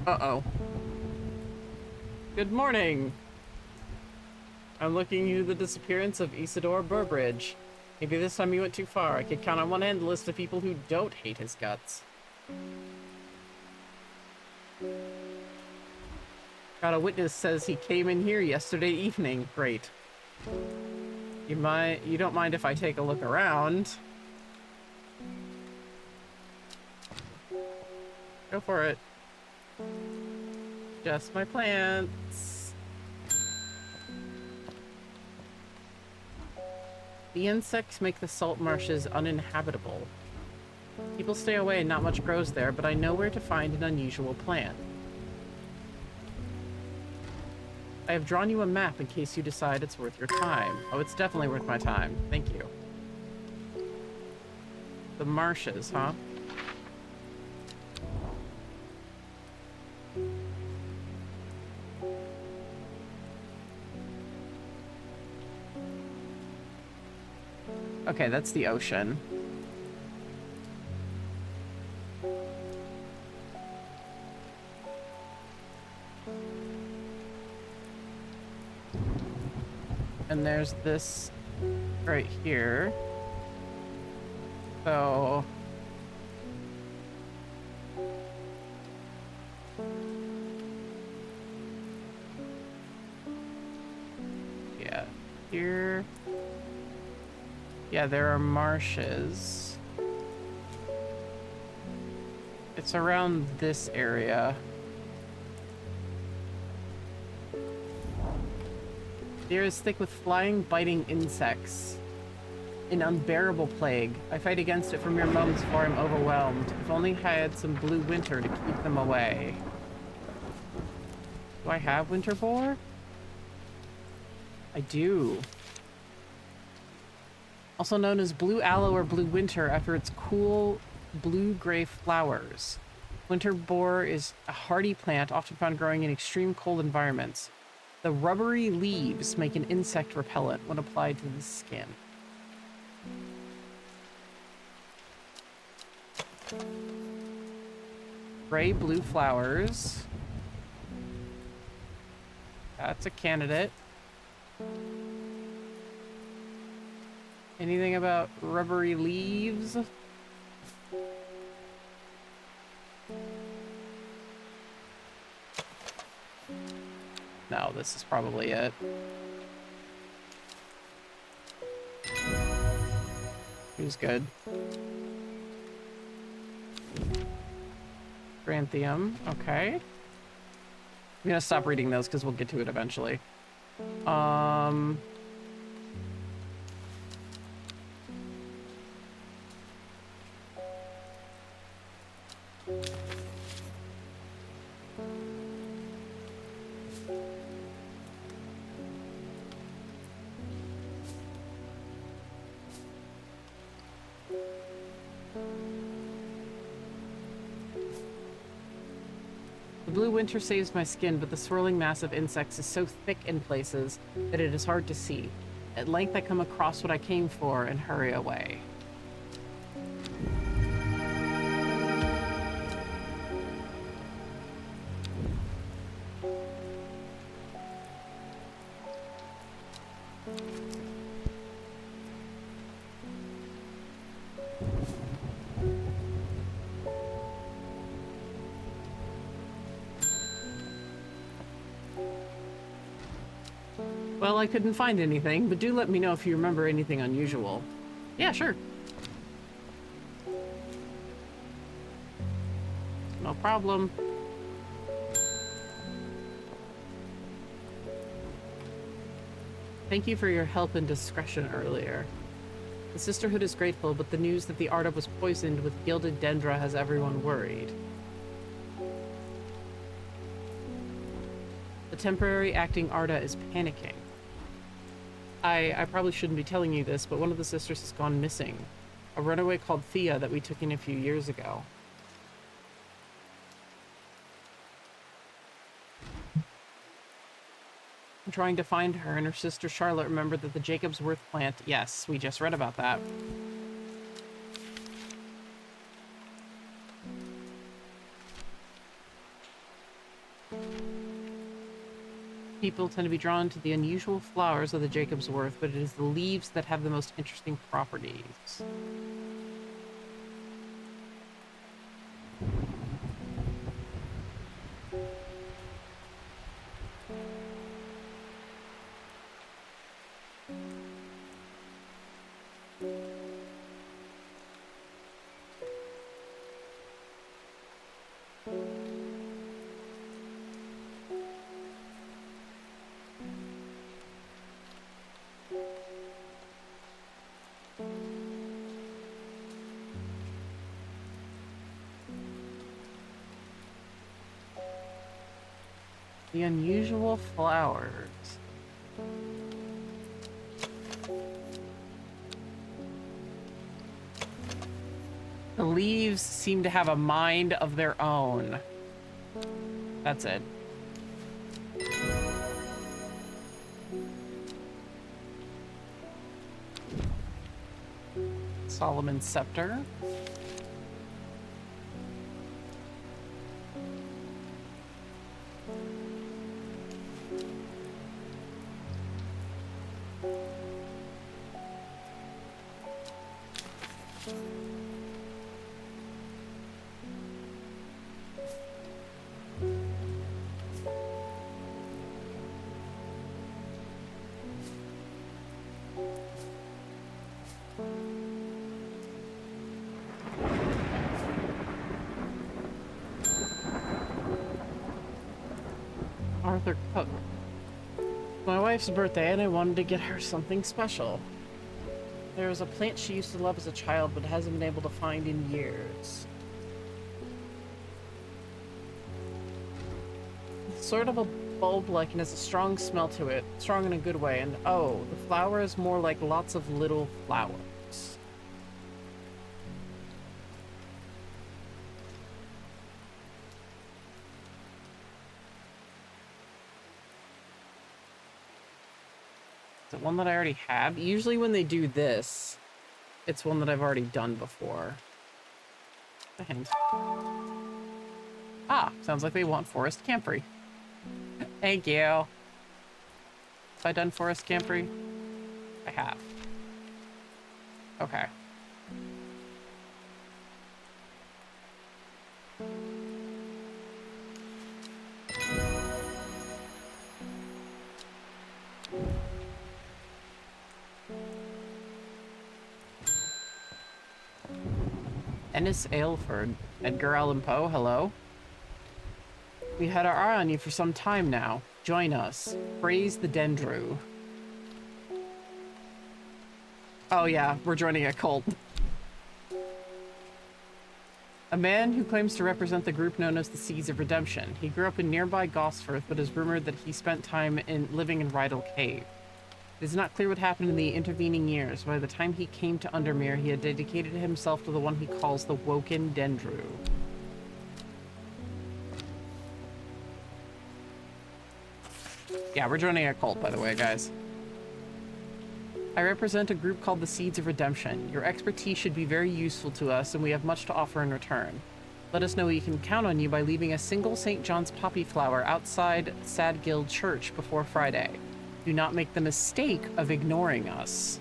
Uh-oh. Good morning. I'm looking into the disappearance of Isidore Burbridge. Maybe this time you went too far. I could count on one hand the list of people who don't hate his guts. Got a witness says he came in here yesterday evening. Great. You don't mind if I take a look around? Go for it. Just my plants. The insects make the salt marshes uninhabitable. People stay away and not much grows there, but I know where to find an unusual plant. I have drawn you a map in case you decide it's worth your time. Oh, it's definitely worth my time. Thank you. The marshes, huh? Okay, that's the ocean. And there's this right here. So... yeah, here... yeah, there are marshes. It's around this area. The air is thick with flying, biting insects. An unbearable plague. I fight against it for mere moments before I'm overwhelmed. If only I had some blue winter to keep them away. Do I have winter boar? I do. Also known as blue aloe or blue winter after its cool blue-gray flowers. Winter boar is a hardy plant often found growing in extreme cold environments. The rubbery leaves make an insect repellent when applied to the skin. Gray-blue flowers. That's a candidate. Anything about rubbery leaves? No, this is probably it. Who's good? Grantium, okay. I'm gonna stop reading those because we'll get to it eventually. The blue winter saves my skin, but the swirling mass of insects is so thick in places that it is hard to see. At length I come across what I came for and hurry away. Well, I couldn't find anything, but do let me know if you remember anything unusual. Yeah, sure. No problem. Thank you for your help and discretion earlier. The Sisterhood is grateful, but the news that the Arda was poisoned with gilded dendra has everyone worried. The temporary acting Arda is panicking. I probably shouldn't be telling you this, but one of the sisters has gone missing. A runaway called Thea that we took in a few years ago. I'm trying to find her, and her sister Charlotte remembered that the Jacob's Worth plant... Yes, we just read about that. People tend to be drawn to the unusual flowers of the Jacob's Worth, but it is the leaves that have the most interesting properties. The unusual flowers. The leaves seem to have a mind of their own. That's it. Solomon's Scepter. Arthur Cook. My wife's birthday and I wanted to get her something special. There was a plant she used to love as a child but hasn't been able to find in years. It's sort of a bulb-like and has a strong smell to it. Strong in a good way. And oh, the flower is more like lots of little flowers. Is it one that I already have? Usually when they do this, it's one that I've already done before. A hint. Ah, sounds like they want forest camphor. Thank you. Have I done forest camphor? I have. Okay. Ennis Aylford. Edgar Allan Poe, hello. We had our eye on you for some time now. Join us. Praise the Dendru. Oh yeah, we're joining a cult. A man who claims to represent the group known as the Seeds of Redemption. He grew up in nearby Gosforth, but is rumored that he spent time living in Rydal Cave. It is not clear what happened in the intervening years. By the time he came to Undermere, he had dedicated himself to the one he calls the Woken Dendru. Yeah, we're joining a cult, by the way, guys. I represent a group called the Seeds of Redemption. Your expertise should be very useful to us, and we have much to offer in return. Let us know we can count on you by leaving a single St. John's poppy flower outside Sad Guild Church before Friday. Do not make the mistake of ignoring us.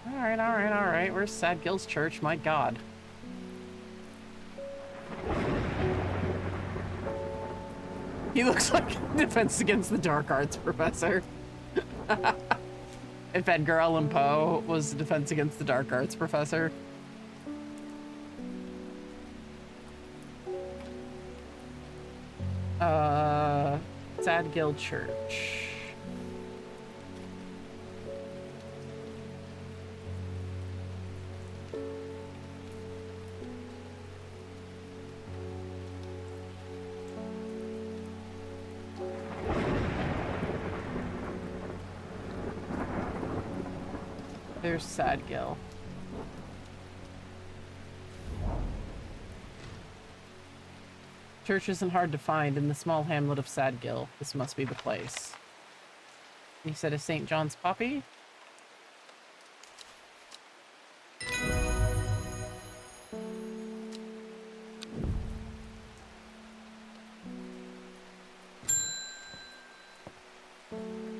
Alright, alright, alright. Where's Sad Guild's Church? My god. He looks like Defense Against the Dark Arts professor. If Edgar Allan Poe was Defense Against the Dark Arts professor. Sad Guild Church. There's Sad Gill. Church isn't hard to find in the small hamlet of Sad Gill. This must be the place. You said a St. John's poppy?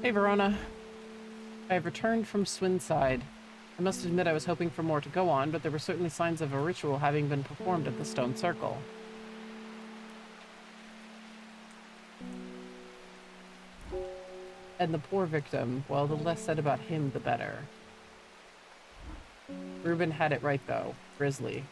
Hey, Verona. I have returned from Swinside. I must admit I was hoping for more to go on, but there were certainly signs of a ritual having been performed at the stone circle. And the poor victim, well, the less said about him, the better. Reuben had it right, though. Grizzly.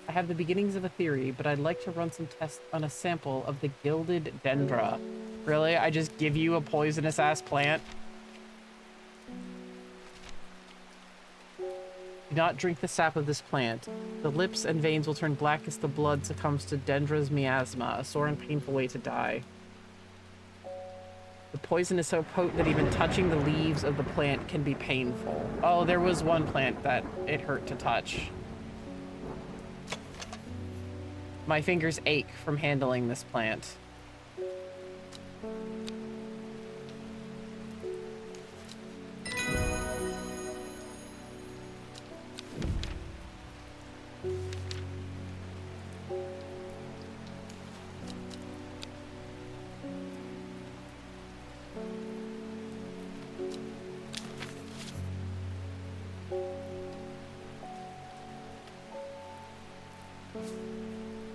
I have the beginnings of a theory, but I'd like to run some tests on a sample of the gilded dendra. Really? I just give you a poisonous-ass plant? Do not drink the sap of this plant. The lips and veins will turn black as the blood succumbs to Dendra's miasma, a sore and painful way to die. The poison is so potent that even touching the leaves of the plant can be painful. Oh, there was one plant that it hurt to touch. My fingers ache from handling this plant.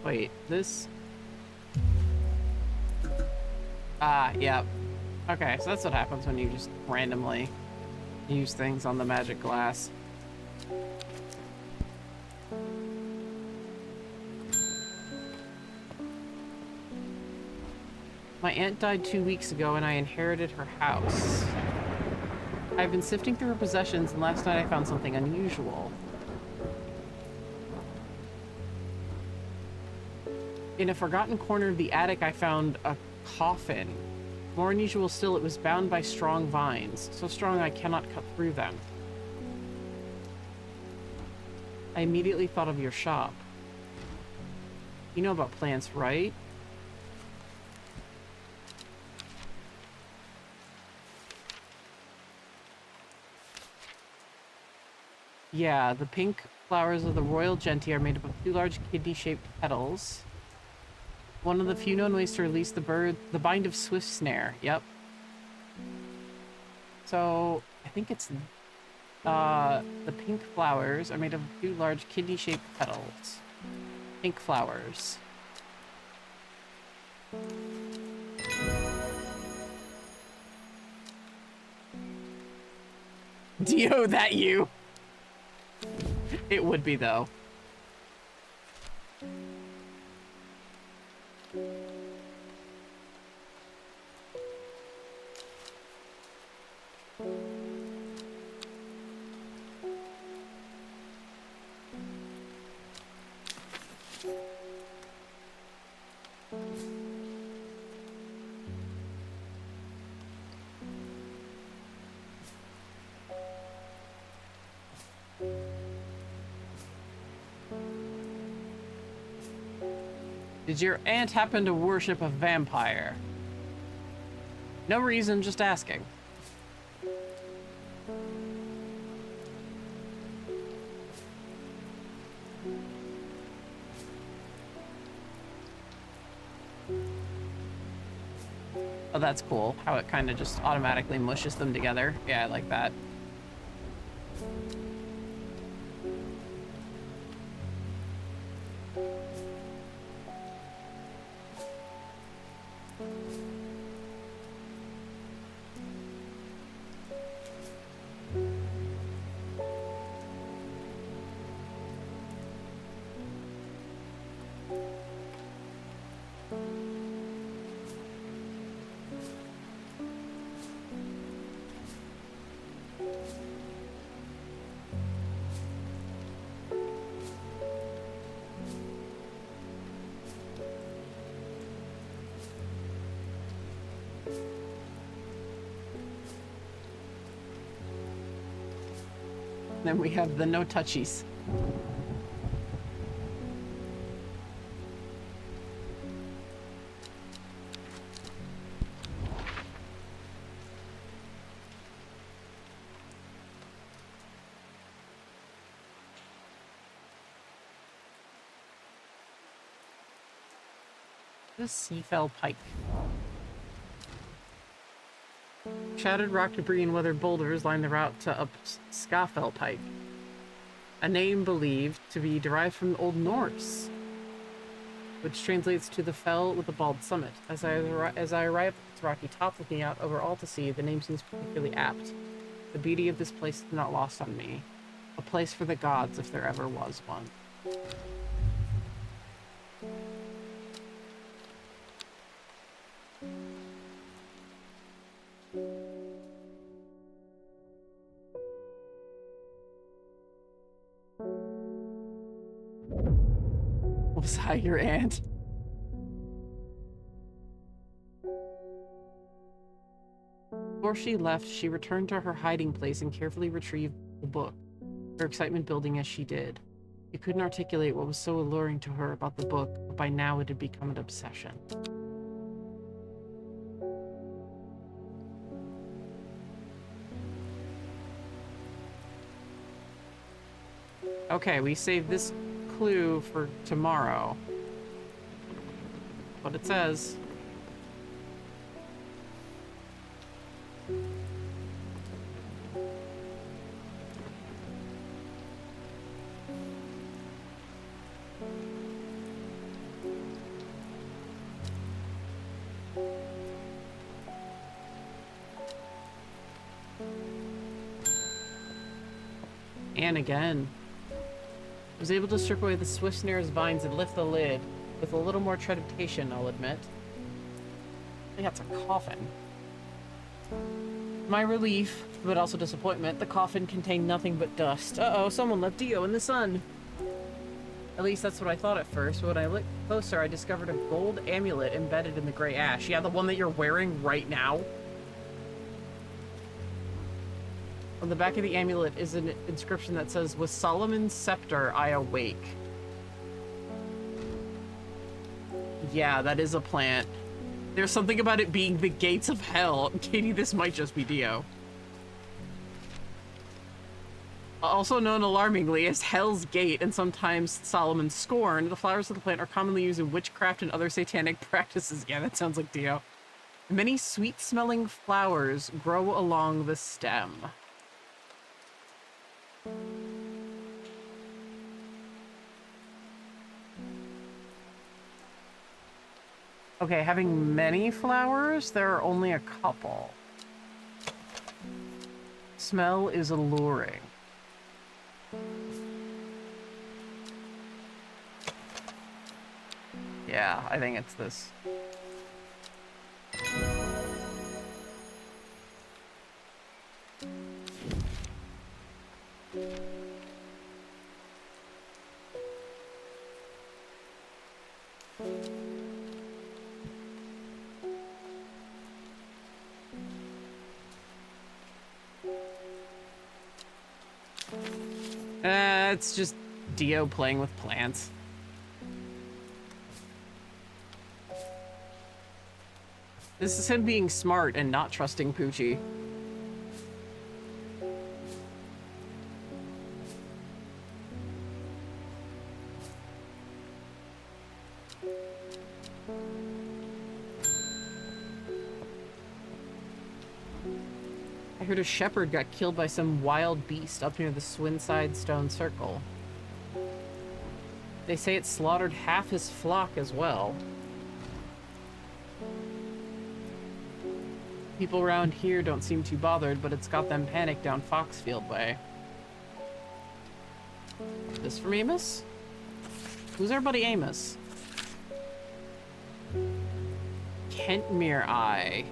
Wait, this... Ah, yeah. Okay, so that's what happens when you just randomly use things on the magic glass. My aunt died 2 weeks ago and I inherited her house. I've been sifting through her possessions and last night I found something unusual. In a forgotten corner of the attic, I found a coffin. More unusual still, it was bound by strong vines, so strong I cannot cut through them. I immediately thought of your shop. You know about plants, right? Yeah, the pink flowers of the royal gentian are made up of 2 large kidney-shaped petals. One of the few known ways to release the bird, the bind of swift snare. Yep. So, I think it's, the pink flowers are made of 2 large kidney-shaped petals. Pink flowers. Dio, that you? It would be, though. Did your aunt happen to worship a vampire? No reason, just asking. Oh, that's cool. How it kind of just automatically mushes them together. Yeah, I like that. Then we have the no touchies. The Seafell Pike. Shattered rock debris and weathered boulders line the route to up Scafell Pike, a name believed to be derived from Old Norse, which translates to the fell with a bald summit. As I arrive at its rocky top, looking out over all to see, the name seems particularly apt. The beauty of this place is not lost on me. A place for the gods, if there ever was one. Was I your aunt? Before she left, she returned to her hiding place and carefully retrieved the book, her excitement building as she did. She couldn't articulate what was so alluring to her about the book, but by now it had become an obsession. Okay, we saved this clue for tomorrow. What it says. And again. I was able to strip away the swift snare's vines and lift the lid with a little more trepidation, I'll admit. I think that's a coffin. My relief, but also disappointment, the coffin contained nothing but dust. Uh-oh, someone left Dio in the sun. At least that's what I thought at first, but when I looked closer, I discovered a gold amulet embedded in the gray ash. Yeah, the one that you're wearing right now. On the back of the amulet is an inscription that says, "With Solomon's scepter, I awake." Yeah, that is a plant. There's something about it being the gates of hell. Katie, this might just be Dio. Also known alarmingly as Hell's Gate and sometimes Solomon's Scorn, the flowers of the plant are commonly used in witchcraft and other satanic practices. Yeah, that sounds like Dio. Many sweet-smelling flowers grow along the stem. Okay, having many flowers, there are only a couple. Smell is alluring. Yeah, I think it's this. It's just Dio playing with plants. This is him being smart and not trusting Poochie. I heard a shepherd got killed by some wild beast up near the Swinside Stone Circle. They say it slaughtered half his flock as well. People around here don't seem too bothered, but it's got them panicked down Foxfield way. This from Amos? Who's our buddy Amos? Kentmere Eye.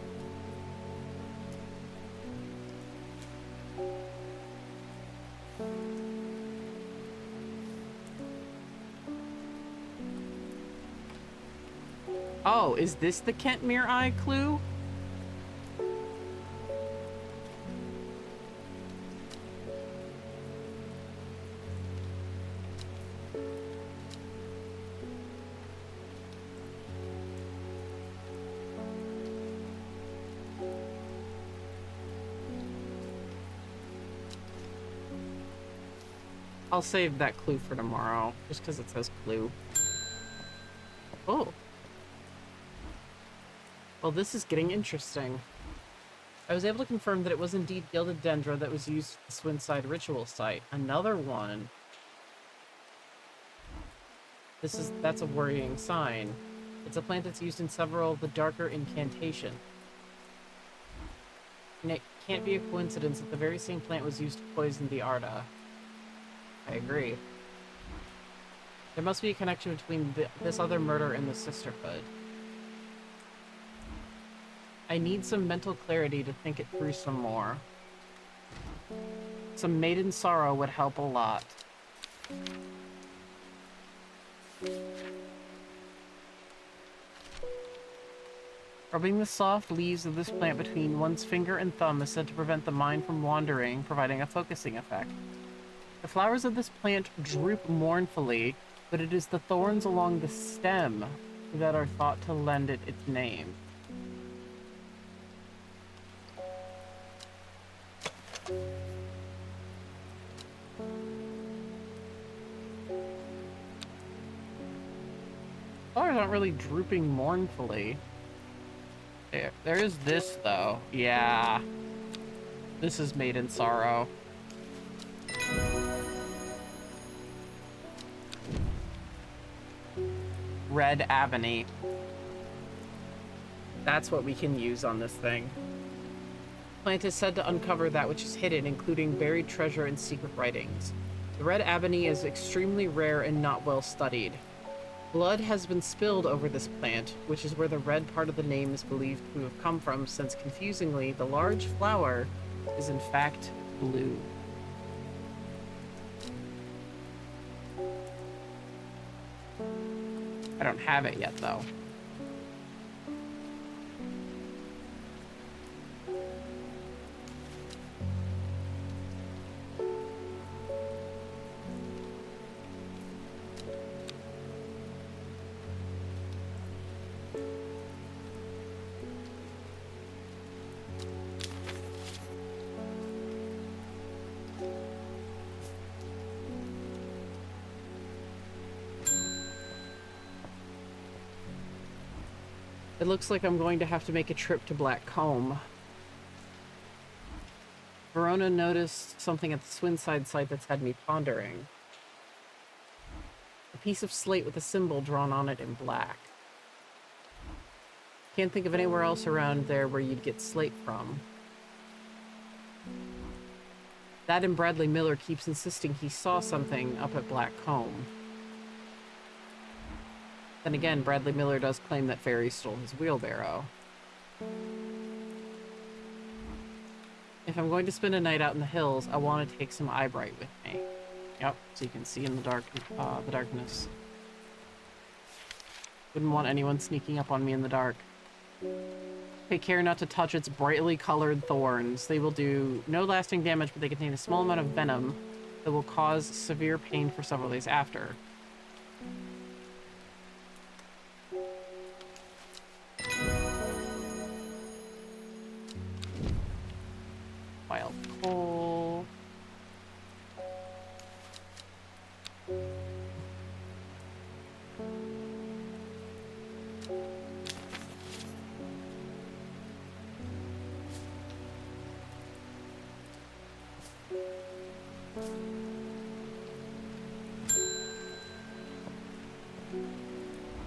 Oh, is this the Kentmere Eye clue? I'll save that clue for tomorrow, just because it says clue. Oh. Well, this is getting interesting. I was able to confirm that it was indeed gilded dendra that was used at the Swinside ritual site. Another one. That's a worrying sign. It's a plant that's used in several of the darker incantation. And it can't be a coincidence that the very same plant was used to poison the Arda. I agree. There must be a connection between this other murder and the Sisterhood. I need some mental clarity to think it through some more. Some maiden sorrow would help a lot. Rubbing the soft leaves of this plant between one's finger and thumb is said to prevent the mind from wandering, providing a focusing effect. The flowers of this plant droop mournfully, but it is the thorns along the stem that are thought to lend it its name. Flowers aren't really drooping mournfully. There is this, though. Yeah. This is made in sorrow. Red Ebony. That's what we can use on this thing. Plant is said to uncover that which is hidden, including buried treasure and secret writings. The red ebony is extremely rare and not well studied. Blood has been spilled over this plant, which is where the red part of the name is believed to have come from, since confusingly, the large flower is in fact blue. I don't have it yet, though. It looks like I'm going to have to make a trip to Black Comb. Verona noticed something at the Swinside site that's had me pondering. A piece of slate with a symbol drawn on it in black. Can't think of anywhere else around there where you'd get slate from. That and Bradley Miller keeps insisting he saw something up at Black Comb. Then again, Bradley Miller does claim that Fairy stole his wheelbarrow. If I'm going to spend a night out in the hills, I want to take some eyebright with me. Yep, so you can see in the darkness. Wouldn't want anyone sneaking up on me in the dark. Take care not to touch its brightly colored thorns. They will do no lasting damage, but they contain a small amount of venom that will cause severe pain for several days after. coal.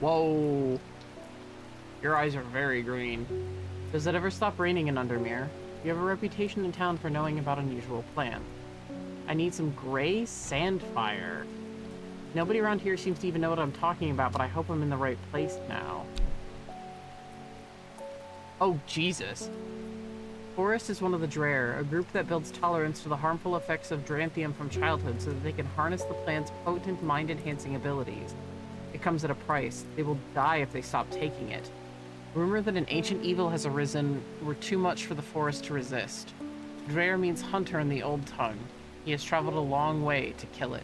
Whoa. Your eyes are very green. Does it ever stop raining in Undermere? You have a reputation in town for knowing about unusual plants. I need some gray sandfire. Nobody around here seems to even know what I'm talking about, but I hope I'm in the right place now. Oh, Jesus. Forest is one of the Dreher, a group that builds tolerance to the harmful effects of Dranthium from childhood so that they can harness the plant's potent mind-enhancing abilities. It comes at a price. They will die if they stop taking it. Rumor that an ancient evil has arisen were too much for the forest to resist. Dreher means hunter in the old tongue. He has traveled a long way to kill it.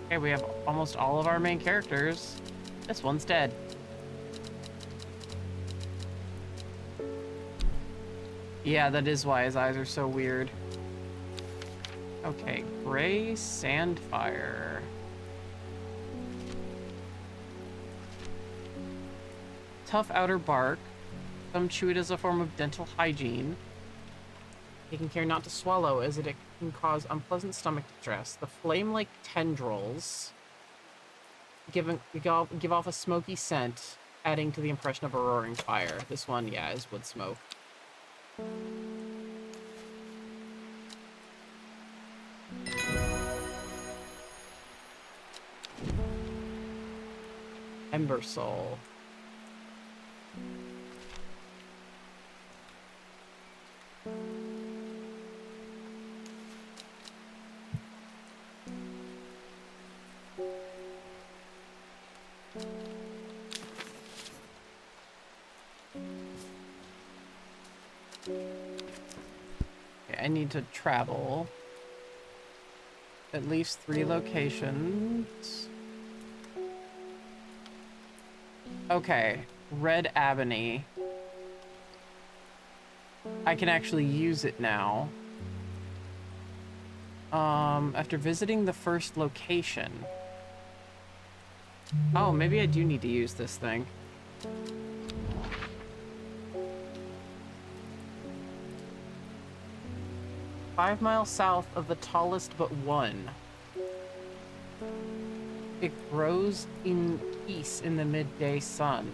Okay, we have almost all of our main characters. This one's dead. Yeah, that is why his eyes are so weird. Okay, gray sandfire. Tough outer bark. Some chew it as a form of dental hygiene. Taking care not to swallow, as it can cause unpleasant stomach distress. The flame-like tendrils give off a smoky scent, adding to the impression of a roaring fire. This one, yeah, is wood smoke. Ember Soul. Okay, I need to travel at least 3 locations. Okay, Red Ebony. I can actually use it now. After visiting the first location. Oh, maybe I do need to use this thing. "5 miles south of the tallest but one. It grows in peace in the midday sun.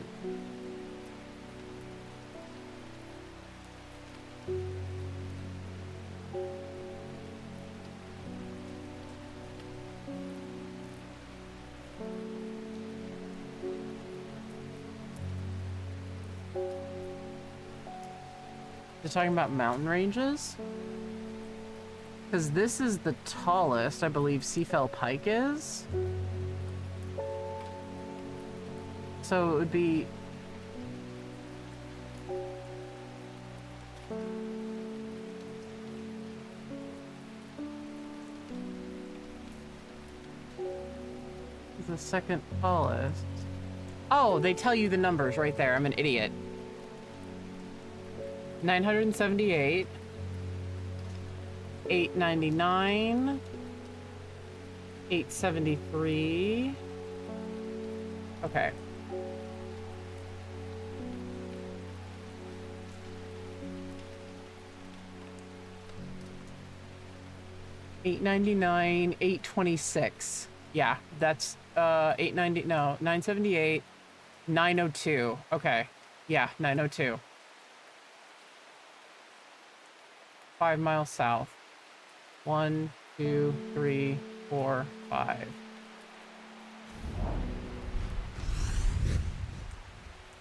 They're talking about mountain ranges? Because this is the tallest, I believe Seafell Pike is. So it would be... the second tallest. Oh, they tell you the numbers right there. I'm an idiot. 978. 899. 873. Okay. $899, $826. Yeah, that's 890. No, 978, 902. Okay, yeah, 902. 5 miles south. 1, 2, 3, 4, 5.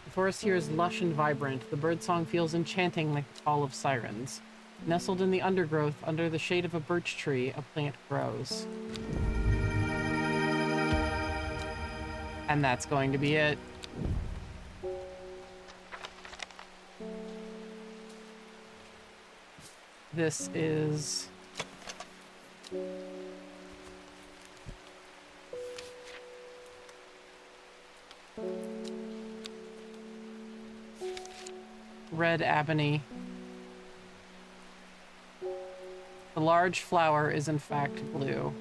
The forest here is lush and vibrant. The birdsong feels enchanting like the call of sirens. Nestled in the undergrowth, under the shade of a birch tree, a plant grows. And that's going to be it. This is... Red Ebony. The large flower is in fact blue.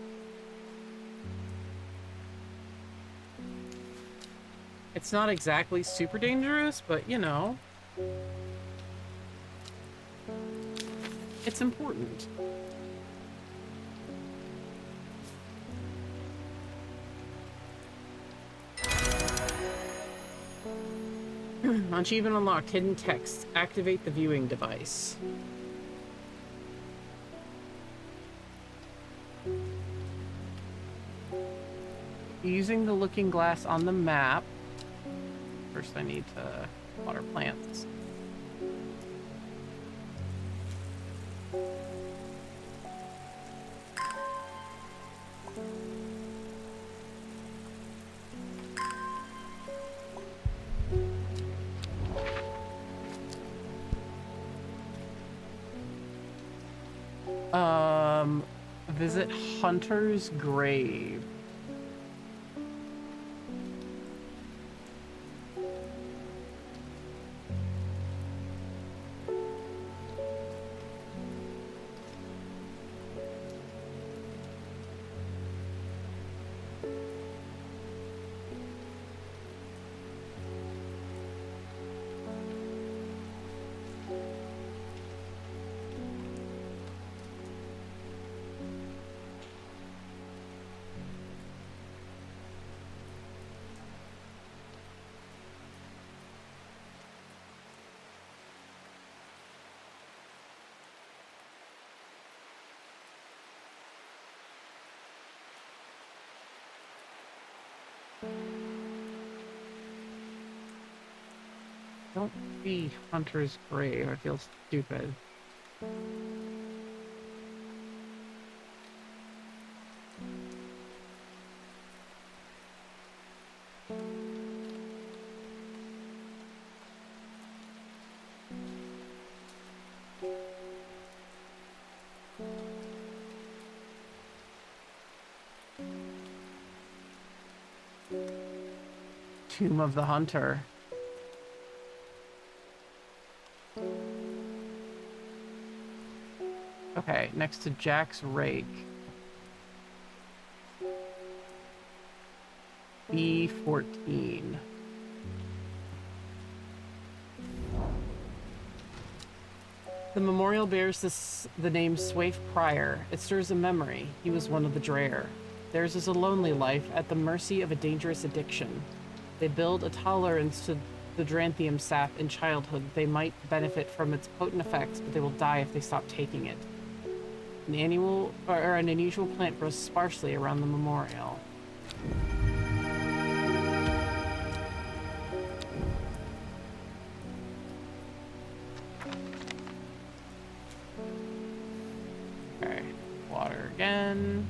It's not exactly super dangerous, but you know, it's important. Achievement unlocked. Hidden text. Activate the viewing device. Using the looking glass on the map. First I need to water plants. Visit Hunter's grave. Don't see Hunter's grave. I feel stupid. Tomb of the Hunter. Okay, next to Jack's rake. B14. The memorial bears the name Swaif Pryor. It stirs a memory. He was one of the Dreher. Theirs is a lonely life at the mercy of a dangerous addiction. They build a tolerance to the Dranthium sap in childhood. They might benefit from its potent effects, but they will die if they stop taking it. An unusual plant grows sparsely around the memorial. Okay, water again.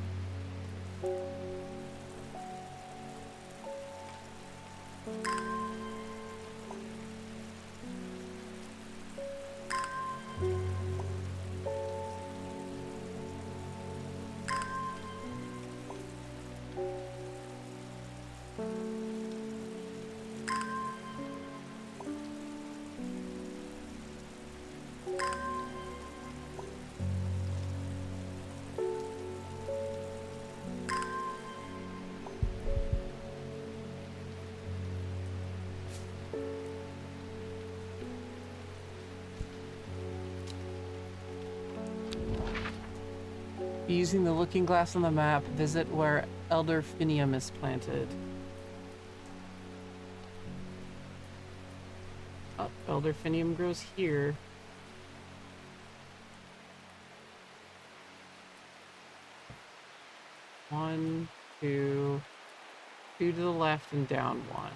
Using the looking glass on the map, visit where elderfinium is planted. Oh, elderfinium grows here. One, two, two to the left and down one.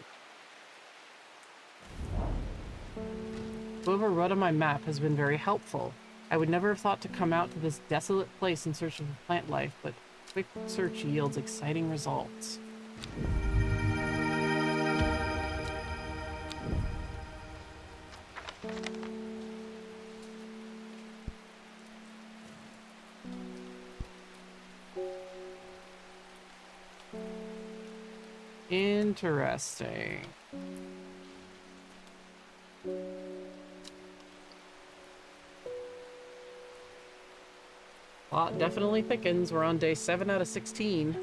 Whoever wrote on my map has been very helpful. I would never have thought to come out to this desolate place in search of plant life, but quick search yields exciting results. Interesting. Plot definitely thickens. We're on day 7 out of 16.